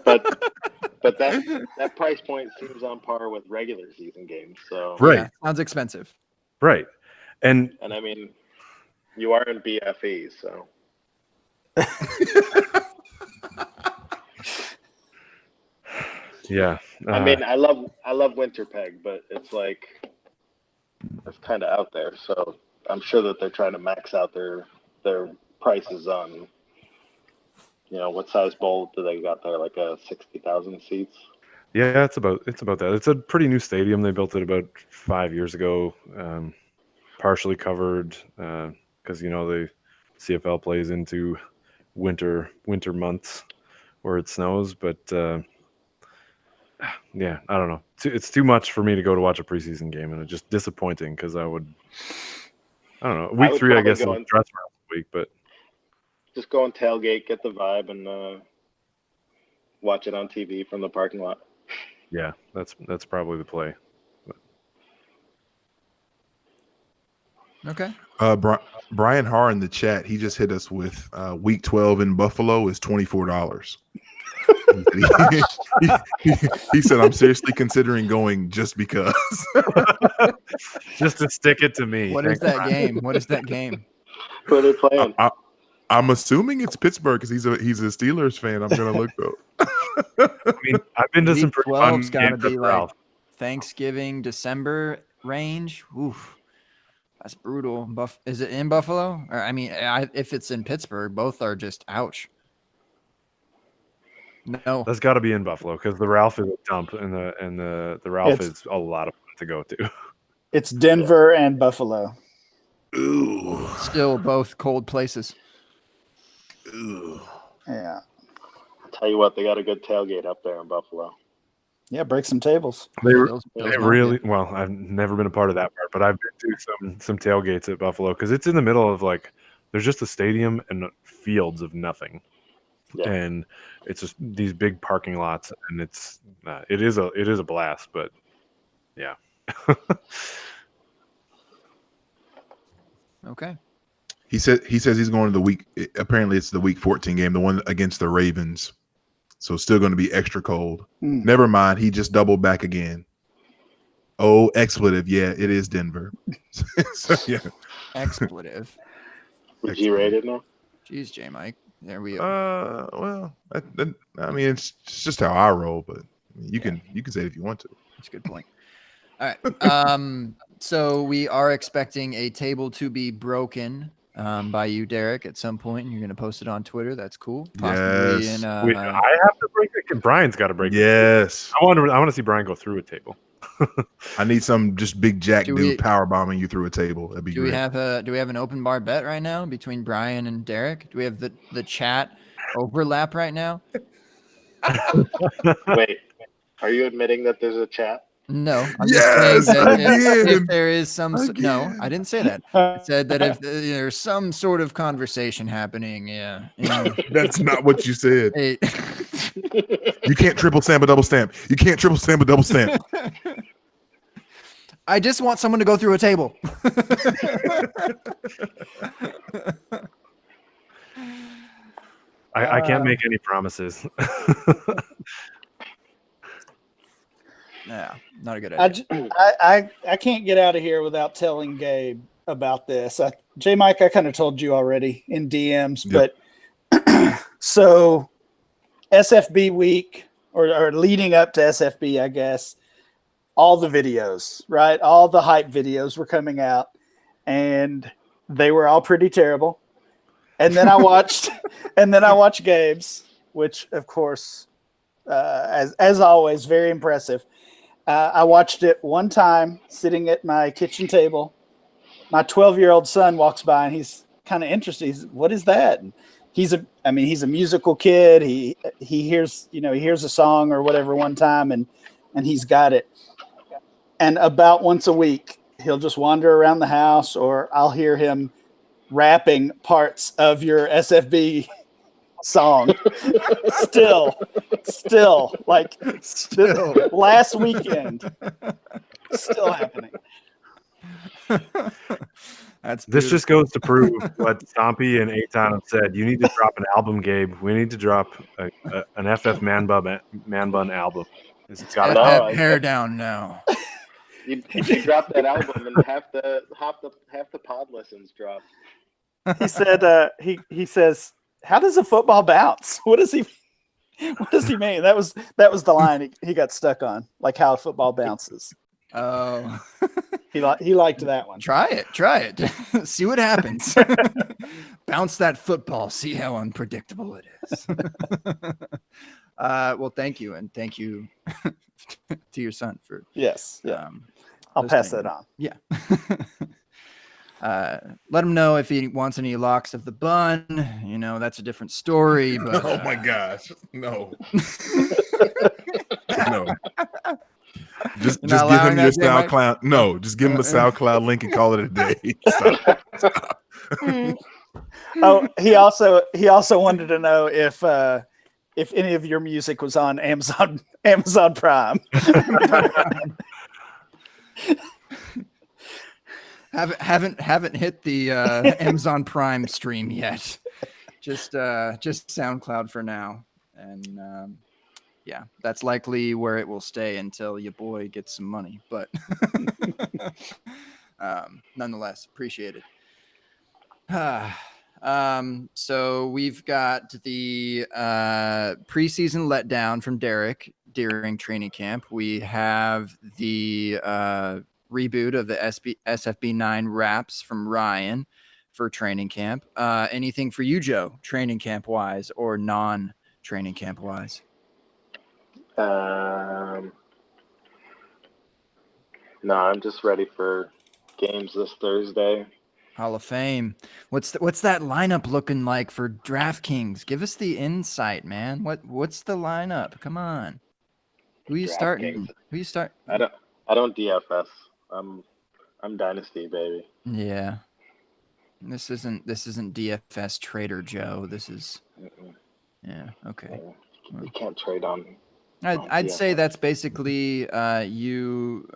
But that price point seems on par with regular season games. So Right. Yeah, sounds expensive. Right. And I mean, you are in BFE, so yeah. I mean, I love Winterpeg, but it's like it's kind of out there. So I'm sure that they're trying to max out their prices on, what size bowl do they got there? Like a 60,000 seats. Yeah, it's about that. It's a pretty new stadium. They built it about 5 years ago, partially covered because the CFL plays into winter months where it snows. But yeah, I don't know. It's too much for me to go to watch a preseason game, and it's just disappointing because I don't know. Week 3, I guess, I'll dress around the week, but just go and tailgate, get the vibe, and watch it on TV from the parking lot. yeah, that's probably the play. Okay. Brian Har in the chat, he just hit us with week 12 in Buffalo is $24. He said, I'm seriously considering going just because. Just to stick it to me. What is that game? What is that game? Who are they playing? I'm assuming it's Pittsburgh because he's a Steelers fan. I'm gonna look though. I mean, I've been to some Week pretty 12's fun got to games be at like Ralph. Thanksgiving, December range. Oof. That's brutal. Is it in Buffalo? Or, I mean, if it's in Pittsburgh, both are just ouch. No. That's got to be in Buffalo because the Ralph is a dump, and the Ralph is a lot of fun to go to. It's Denver and Buffalo. Ooh. Still both cold places. Ooh. Yeah. I'll tell you what, they got a good tailgate up there in Buffalo. Yeah, break some tables. They Bills really well. I've never been a part of that part, but I've been to some tailgates at Buffalo because it's in the middle of like there's just a stadium and fields of nothing, and it's just these big parking lots, and it is a blast. But yeah. Okay. He says he's going to the week. Apparently, it's the week 14 game, the one against the Ravens. So still going to be extra cold. Never mind. He just doubled back again. Oh, expletive. Yeah, it is Denver. So, yeah. Expletive. Would you rate it now? Jeez, J Mike. There we go. Well, I mean, it's just how I roll, but you can say it if you want to. That's a good point. All right. So we are expecting a table to be broken by you, Derek, at some point, and you're going to post it on Twitter. That's cool. Possibly Yes. Wait, I have to break it. Brian's got to break it. Yes. I want to see Brian go through a table. I need some just big jack dude power bombing you through a table. That'd be great. Do we have an open bar bet right now between Brian and Derek? Do we have the chat overlap right now? Wait, are you admitting that there's a chat? No, I'm just saying that if there is some. Again. No, I didn't say that. I said that if there's some sort of conversation happening, That's not what you said. Hey. You can't triple stamp a double stamp. You can't triple stamp a double stamp. I just want someone to go through a table. I can't make any promises. Yeah, not a good idea. I can't get out of here without telling Gabe about this. J Mike, I kind of told you already in DMs, Yep. but so SFB week or leading up to SFB, I guess, all the videos, right? All the hype videos were coming out and they were all pretty terrible. And then I watched Gabe's, which of course, as always, very impressive. I watched it one time sitting at my kitchen table. My 12-year-old son walks by and he's kind of interested. He's, what is that? And he's a musical kid. He hears a song or whatever one time and he's got it. And about once a week, he'll just wander around the house or I'll hear him rapping parts of your SFB song. Still last weekend, still happening. This just goes to prove what Stompy and Aton have said. You need to drop an album, Gabe. We need to drop an FF Man Bun album. It's got to hair down now. You drop that album and half the pod listens drop. He said he says, how does a football bounce? What does he mean? That was the line he got stuck on, like how a football bounces. Oh, he liked that one. Try it. See what happens. Bounce that football. See how unpredictable it is. Well, thank you, and thank you to your son for I'll pass that on. Yeah. Let him know if he wants any locks of the bun. That's a different story. But oh my gosh, no. No. Just give him your SoundCloud. No, just give him a SoundCloud link and call it a day. Stop. Oh, he also wanted to know if any of your music was on Amazon Prime. Haven't hit the Amazon Prime stream yet. Just SoundCloud for now, and yeah, that's likely where it will stay until your boy gets some money. But nonetheless, appreciate it. So we've got the preseason letdown from Derek during training camp. We have the reboot of the SFB9 wraps from Ryan for training camp. Anything for you, Joe, training camp wise or non-training camp wise? No, I'm just ready for games this Thursday. Hall of Fame. What's that lineup looking like for DraftKings? Give us the insight, man. What's the lineup? Come on. Who you starting? Who you start? I don't DFS. I'm Dynasty, baby. Yeah. This isn't DFS Trader Joe. This is yeah, okay. You can't trade on I'd say that's basically you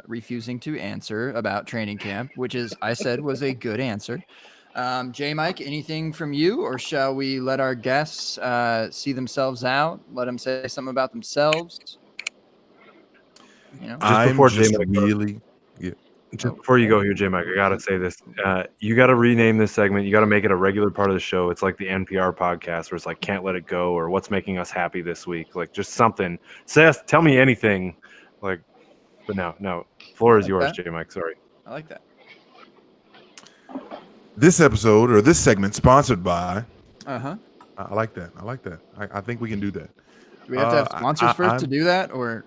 refusing to answer about training camp, which is I said was a good answer. J Mike, anything from you, or shall we let our guests see themselves out? Let them say something about themselves. You know, Before you go here, J Mike, I gotta say this. You gotta rename this segment. You gotta make it a regular part of the show. It's like the NPR podcast where it's like "Can't Let It Go" or "What's Making Us Happy This Week." Like just something. Tell me anything. Like, but no. Floor is yours, J Mike. Sorry. I like that. This episode or this segment sponsored by. I like that. I think we can do that. Do we have to have sponsors first to do that, or?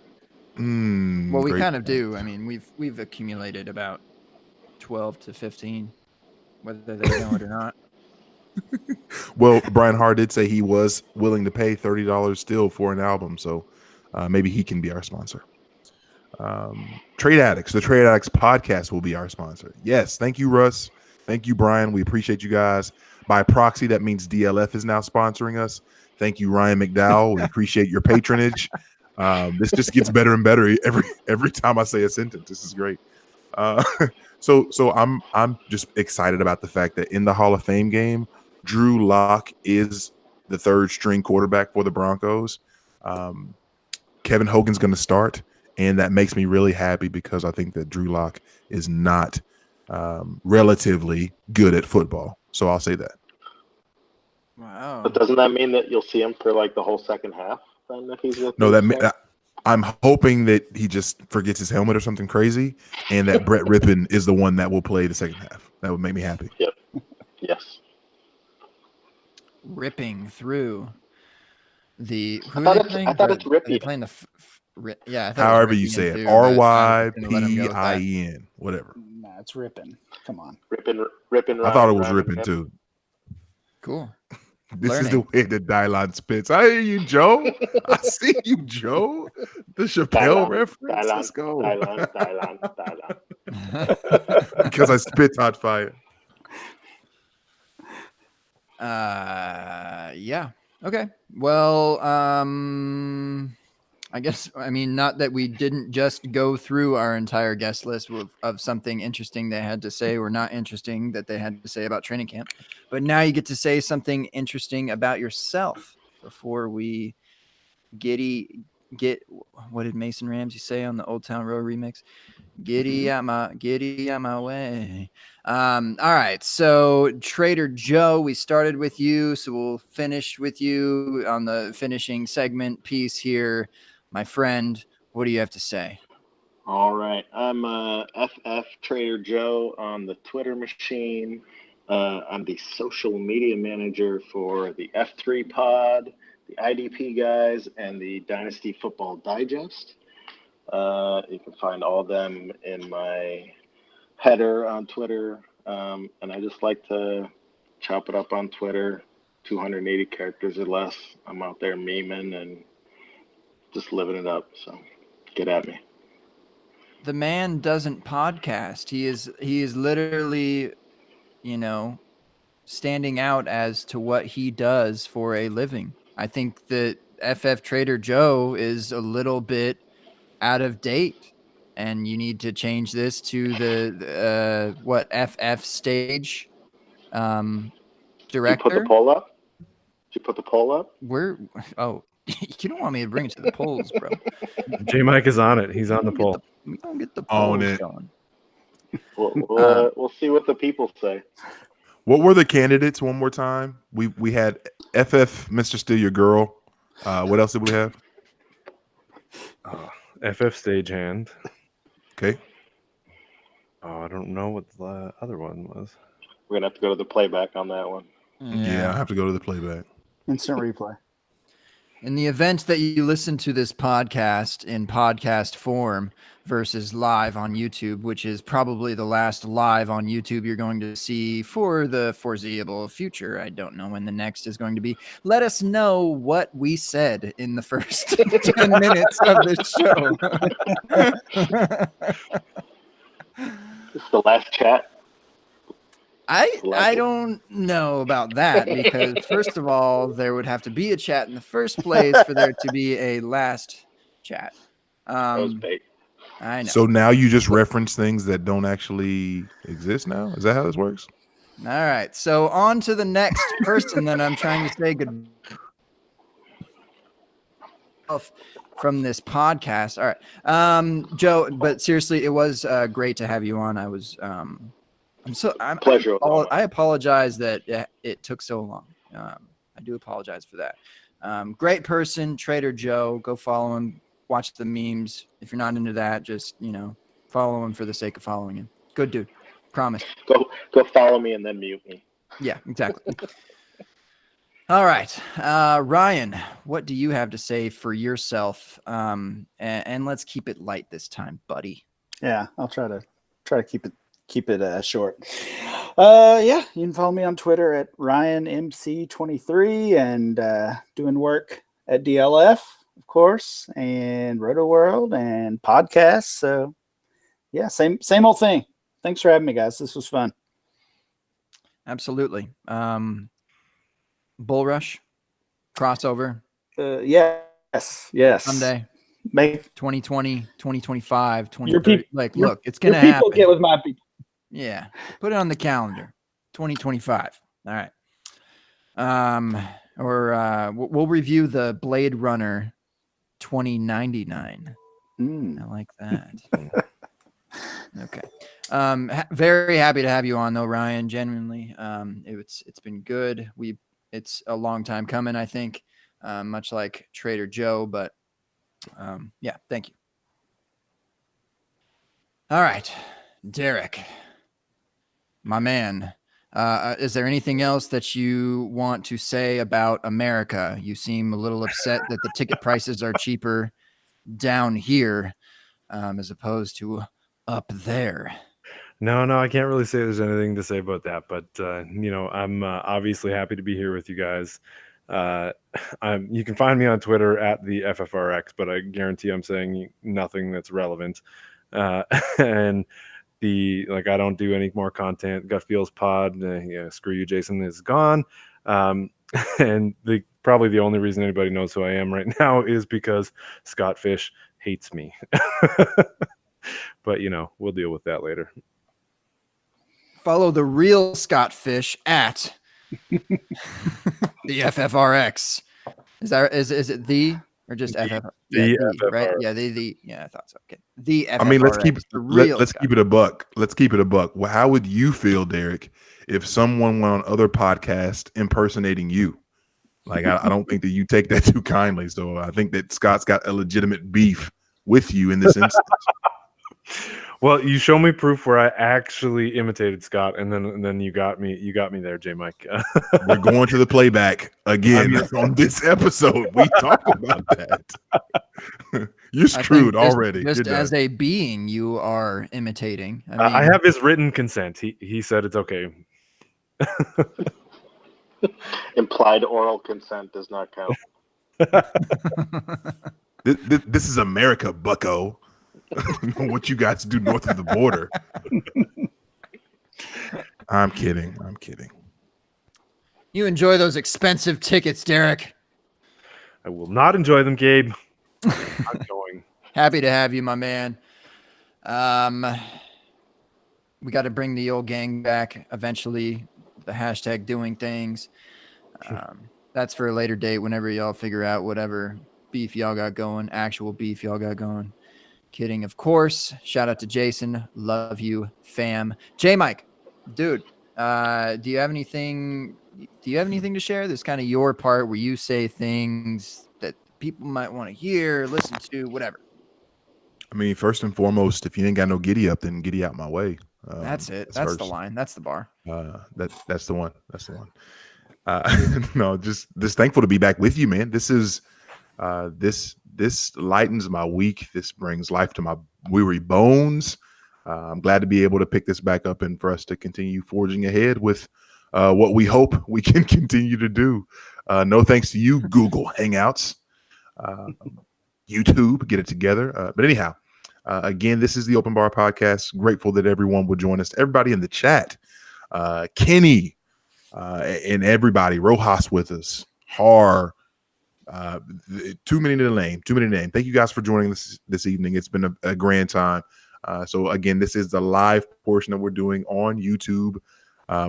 Well, we kind of do. I mean, we've accumulated about 12 to 15, whether they know it or not. Well, Brian Hart did say he was willing to pay $30 still for an album, so maybe he can be our sponsor. Trade Addicts, the Trade Addicts podcast will be our sponsor. Yes, thank you, Russ. Thank you, Brian. We appreciate you guys. By proxy, that means DLF is now sponsoring us. Thank you, Ryan McDowell. We appreciate your patronage. This just gets better and better every time I say a sentence. This is great. So I'm just excited about the fact that in the Hall of Fame game, Drew Lock is the third string quarterback for the Broncos. Kevin Hogan's going to start, and that makes me really happy because I think that Drew Lock is not relatively good at football. So I'll say that. Wow. But doesn't that mean that you'll see him for like the whole second half? If he's I'm hoping that he just forgets his helmet or something crazy, and that Brett Rippon is the one that will play the second half. That would make me happy. Yep. Yes. Ripping through the. I thought it's Rippy. Playing the however you say it, RYPIN, whatever. Nah, it's Rippin. Come on. Rippin. I thought it was Rippin too. Cool. This is the way that Dylon spits. I hear you, Joe. I see you, Joe. The Chappelle reference. Let's go. Dylon. Because I spit hot fire. Yeah. Okay. Well, I guess, not that we didn't just go through our entire guest list of something interesting they had to say or not interesting that they had to say about training camp, but now you get to say something interesting about yourself before we get what did Mason Ramsey say on the Old Town Road remix? Giddy out my way. All right. So Trader Joe, we started with you, so we'll finish with you on the finishing segment piece here. My friend, what do you have to say? All right. I'm FF Trader Joe on the Twitter machine. I'm the social media manager for the F3 Pod, the IDP guys, and the Dynasty Football Digest. You can find all of them in my header on Twitter. And I just like to chop it up on Twitter, 280 characters or less. I'm out there memeing and just living it up. So get at me. The man doesn't podcast. He is literally, standing out as to what he does for a living. I think that FF Trader Joe is a little bit out of date. and you need to change this to the what FF stage Did you put the director. poll up? Did you put the poll up? Oh, you don't want me to bring it to the polls, bro. J Mike is on it. He's on the poll. We don't get the On polls it. going. We'll see what the people say. What were the candidates one more time? We had FF, Mr. Steal Your Girl. What else did we have? FF Stagehand. Okay. Oh, I don't know what the other one was. We're gonna have to go to the playback on that one. Yeah, I have to go to the playback. Instant replay. In the event that you listen to this podcast in podcast form versus live on YouTube, which is probably the last live on YouTube you're going to see for the foreseeable future, I don't know when the next is going to be. Let us know what we said in the first 10 minutes of this show. This is the last chat. I don't know about that, because first of all, there would have to be a chat in the first place for there to be a last chat. That was bait. I know. So now you just reference things that don't actually exist now? Is that how this works? All right. So on to the next person that I'm trying to say good from this podcast. All right. Joe, but seriously, it was great to have you on. Pleasure. I apologize that it took so long. I do apologize for that. Great person, Trader Joe. Go follow him. Watch the memes. If you're not into that, just follow him for the sake of following him. Good dude. Promise. Go follow me and then mute me. Yeah, exactly. All right, Ryan, what do you have to say for yourself? And let's keep it light this time, buddy. Yeah, I'll try to keep it short. Yeah, you can follow me on Twitter at RyanMC23 and doing work at DLF, of course, and Roto World and podcasts. So yeah, same old thing. Thanks for having me, guys. This was fun. Absolutely. Bull Rush crossover. Yes. Sunday. Make 2020, 2025, your 2030. people, Look, it's gonna your people happen. get with my people. Yeah, put it on the calendar. 2025. All right. We'll review the Blade Runner 2099. I like that. Okay. Very happy to have you on, though, Ryan. Genuinely, it's been good. It's a long time coming, I think, much like Trader Joe, but yeah, thank you. All right, Derek, my man. Is there anything else that you want to say about America? You seem a little upset that the ticket prices are cheaper down here as opposed to up there. No, I can't really say there's anything to say about that, but I'm obviously happy to be here with you guys. You can find me on Twitter at the FFRX, but I guarantee I'm saying nothing that's relevant. And I don't do any more content. Gut Feels Pod, screw you, Jason, is gone. And probably the only reason anybody knows who I am right now is because Scott Fish hates me. But we'll deal with that later. Follow the real Scott Fish at the FFRX. Is it the or just FFR? The FFR, right? Yeah, yeah, I thought so. Okay. The FFRX. I mean, let's keep it a buck. Let's keep it a buck. Well, how would you feel, Derek, if someone went on other podcasts impersonating you? Like, I don't think that you take that too kindly. So I think that Scott's got a legitimate beef with you in this instance. Well, you show me proof where I actually imitated Scott, and then you got me there, J Mike. We're going to the playback again on this episode. We talked about that. You're screwed already. Just as a being, you are imitating. I have his written consent. He said it's okay. Implied oral consent does not count. This is America, bucko. What you guys do north of the border. I'm kidding. You enjoy those expensive tickets, Derek. I will not enjoy them, Gabe. I'm going. Happy to have you, my man. We got to bring the old gang back eventually. The hashtag doing things. That's for a later date whenever y'all figure out whatever beef y'all got going, actual beef y'all got going. Kidding, of course. Shout out to Jason. Love you, fam. J Mike, dude, do you have anything to share? This kind of your part where you say things that people might want to hear, listen to, whatever. I mean, first and foremost, if you ain't got no giddy up, then giddy out my way. That's it. That's That's the first. line. That's the bar. That's the one. That's the one. No, just thankful to be back with you, man. This is this lightens my week. This brings life to my weary bones. I'm glad to be able to pick this back up and for us to continue forging ahead with what we hope we can continue to do. No thanks to you, Google Hangouts, YouTube, get it together. But anyhow, again, this is the Open Bar Podcast. Grateful that everyone would join us. Everybody in the chat, Kenny, and everybody, Rojas with us, Har, too many to name. Thank you guys for joining us this evening. It's been a grand time. So again, this is the live portion that we're doing on YouTube.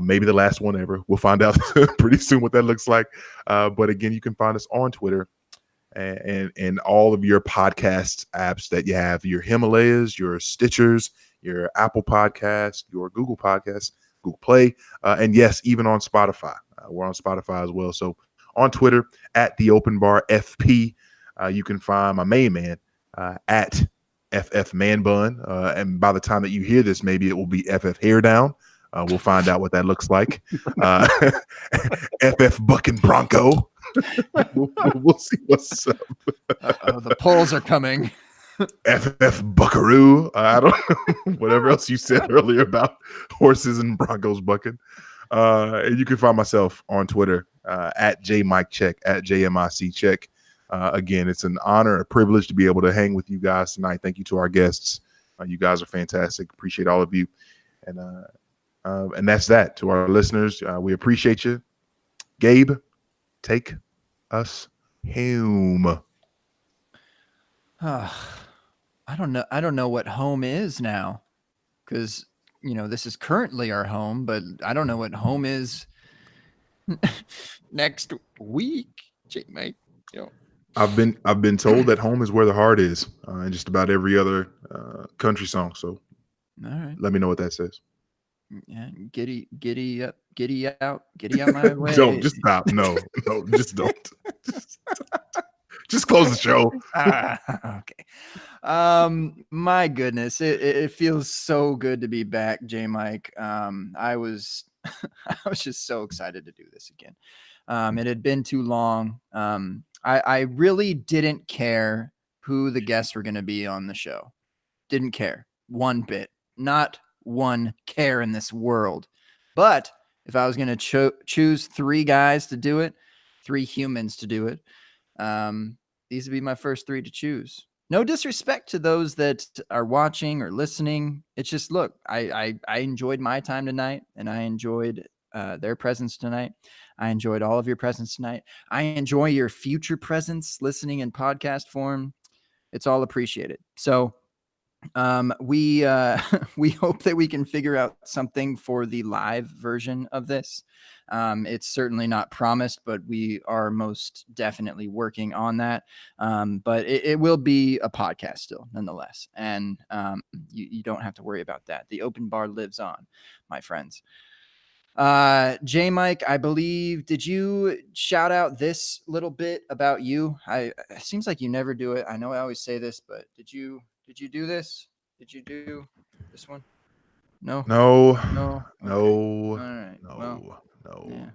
Maybe the last one ever. We'll find out pretty soon what that looks like. But again, you can find us on Twitter and all of your podcast apps that you have, your Himalayas, your Stitchers, your Apple Podcast, your Google Podcast, Google Play, and yes, even on Spotify. We're on Spotify as well. So on Twitter at the Open Bar FP, you can find my main man at FF Man Bun. And by the time that you hear this, maybe it will be FF Hair Down. We'll find out what that looks like. FF Bucking Bronco. We'll see what's up. The polls are coming. FF Buckaroo. I don't know. Whatever else you said earlier about horses and Broncos bucking. And you can find myself on Twitter at JMikeCheck, at JMICCheck. Again, it's an honor, a privilege to be able to hang with you guys tonight. Thank you to our guests. You guys are fantastic. Appreciate all of you. And that's that. To our listeners, we appreciate you. Gabe, take us home. I don't know what home is now, because this is currently our home, but I don't know what home is next week. Mate, I've been told that home is where the heart is, in just about every other country song. So, all right, let me know what that says. Yeah, giddy up, giddy out my way. Don't just stop. No, just don't. Just close the show. Okay. My goodness, it feels so good to be back, J Mike. I was just so excited to do this again. It had been too long. I really didn't care who the guests were going to be on the show. Didn't care one bit. Not one care in this world. But if I was going to choose three guys to do it, three humans to do it, these would be my first three to choose. No disrespect to those that are watching or listening. It's just, look, I enjoyed my time tonight, and I enjoyed their presence tonight. I enjoyed all of your presence tonight. I enjoy your future presence listening in podcast form. It's all appreciated. So we hope that we can figure out something for the live version of this. It's certainly not promised, but we are most definitely working on that. But it will be a podcast still, nonetheless. And you don't have to worry about that. The open bar lives on, my friends. J Mike, I believe, did you shout out this little bit about you? It seems like you never do it. I know I always say this, but did you do this? Did you do this one? No. Okay. No. All right. No. Yeah.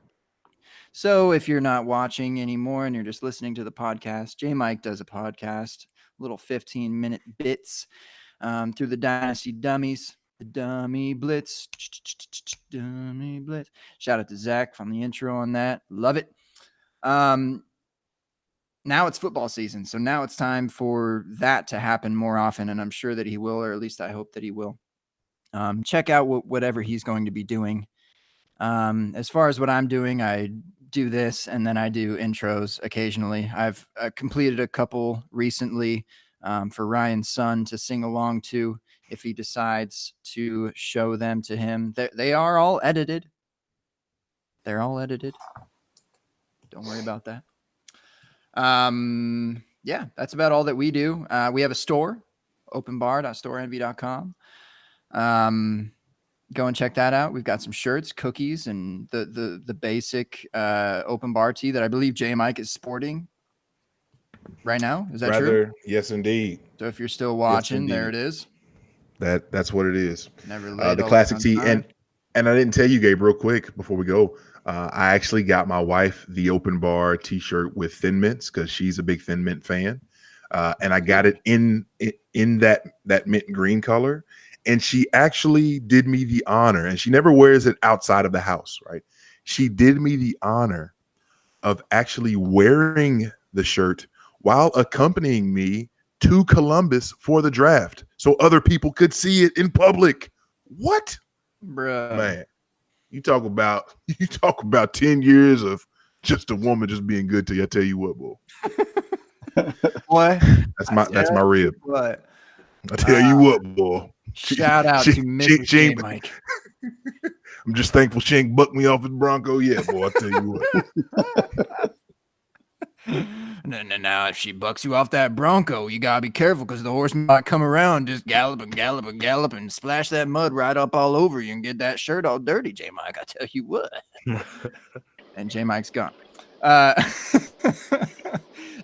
So if you're not watching anymore and you're just listening to the podcast, J Mike does a podcast, little 15-minute bits through the Dynasty Dummies. The Dummy Blitz. Dummy Blitz. Shout out to Zach from the intro on that. Love it. Now it's football season. So now it's time for that to happen more often. And I'm sure that he will, or at least I hope that he will. Check out whatever he's going to be doing. As far as what I'm doing, I do this and then I do intros occasionally. I've completed a couple recently for Ryan's son to sing along to. if he decides to show them to him. They are all edited. They're all edited. Don't worry about that. Yeah, that's about all that we do. We have a store, openbar.storeenvy.com. Go and check that out. We've got some shirts, cookies, and the basic open bar tee that I believe J Mike is sporting right now. Is that true? Yes, indeed. So if you're still watching, Yes, there it is. That's what it is. Never late. The Always classic on tee. time. And I didn't tell you, Gabe, real quick before we go. I actually got my wife the open bar T-shirt with Thin Mints because she's a big Thin Mint fan, and I got it in that mint green color. And she actually did me the honor, and she never wears it outside of the house, right? She did me the honor of actually wearing the shirt while accompanying me to Columbus for the draft, so other people could see it in public. What, Bruh. man? You talk about 10 years of just a woman just being good to you. I tell you what, boy. What? That's my rib. What? I tell you what, boy. Shout out to Mrs. J Mike. I'm just thankful she ain't bucked me off his Bronco yet, boy. I tell you what. Now, if she bucks you off that Bronco, you gotta be careful because the horse might come around, just gallop and splash that mud right up all over you and get that shirt all dirty, J Mike. I tell you what. And J Mike's gone.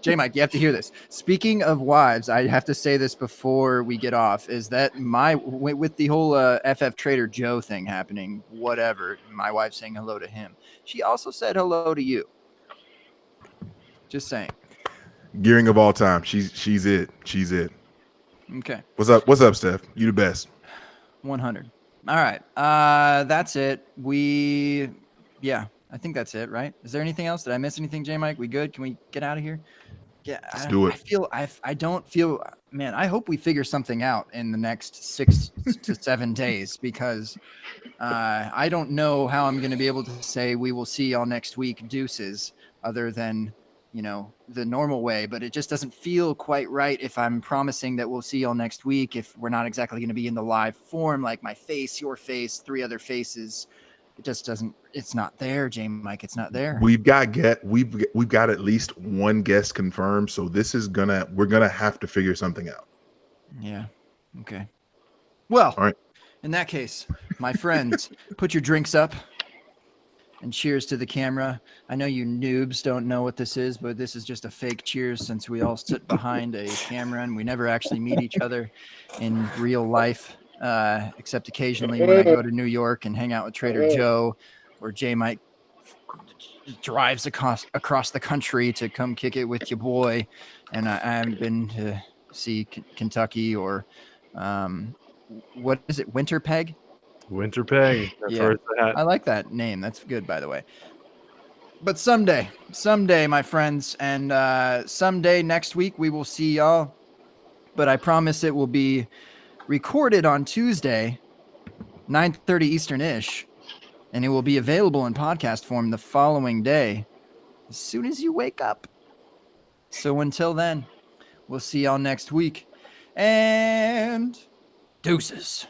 J Mike, you have to hear this. Speaking of wives, I have to say this before we get off, is that with the whole FF Trader Joe thing happening, whatever, my wife saying hello to him, she also said hello to you. Just saying. Gearing of all time. She's it. She's it. Okay. What's up, Steph? You the best. 100. All right. That's it. I think that's it, right? Is there anything else? Did I miss anything, J Mike? We good? Can we get out of here? Yeah. Let's do it. I don't feel, man, I hope we figure something out in the next 6 to 7 days because I don't know how I'm going to be able to say we will see y'all next week, deuces, other than, the normal way, but it just doesn't feel quite right if I'm promising that we'll see y'all next week if we're not exactly going to be in the live form, like my face, your face, 3 other faces. It just doesn't, it's not there, J Mike. It's not there. We've got at least one guest confirmed, so we're gonna have to figure something out. Yeah. Okay. Well, all right. In that case, my friends, put your drinks up and cheers to the camera. I know you noobs don't know what this is, but this is just a fake cheers since we all sit behind a camera and we never actually meet each other in real life, except occasionally when I go to New York and hang out with Trader Joe, or J Mike drives across the country to come kick it with your boy. And I haven't been to see Kentucky or what is it, Winterpeg? Winterpeg. That's where it's at. I like that name. That's good, by the way. But someday, my friends, and someday next week we will see y'all. But I promise it will be recorded on Tuesday, 9:30 Eastern-ish, and it will be available in podcast form the following day, as soon as you wake up. So until then, we'll see y'all next week, and deuces.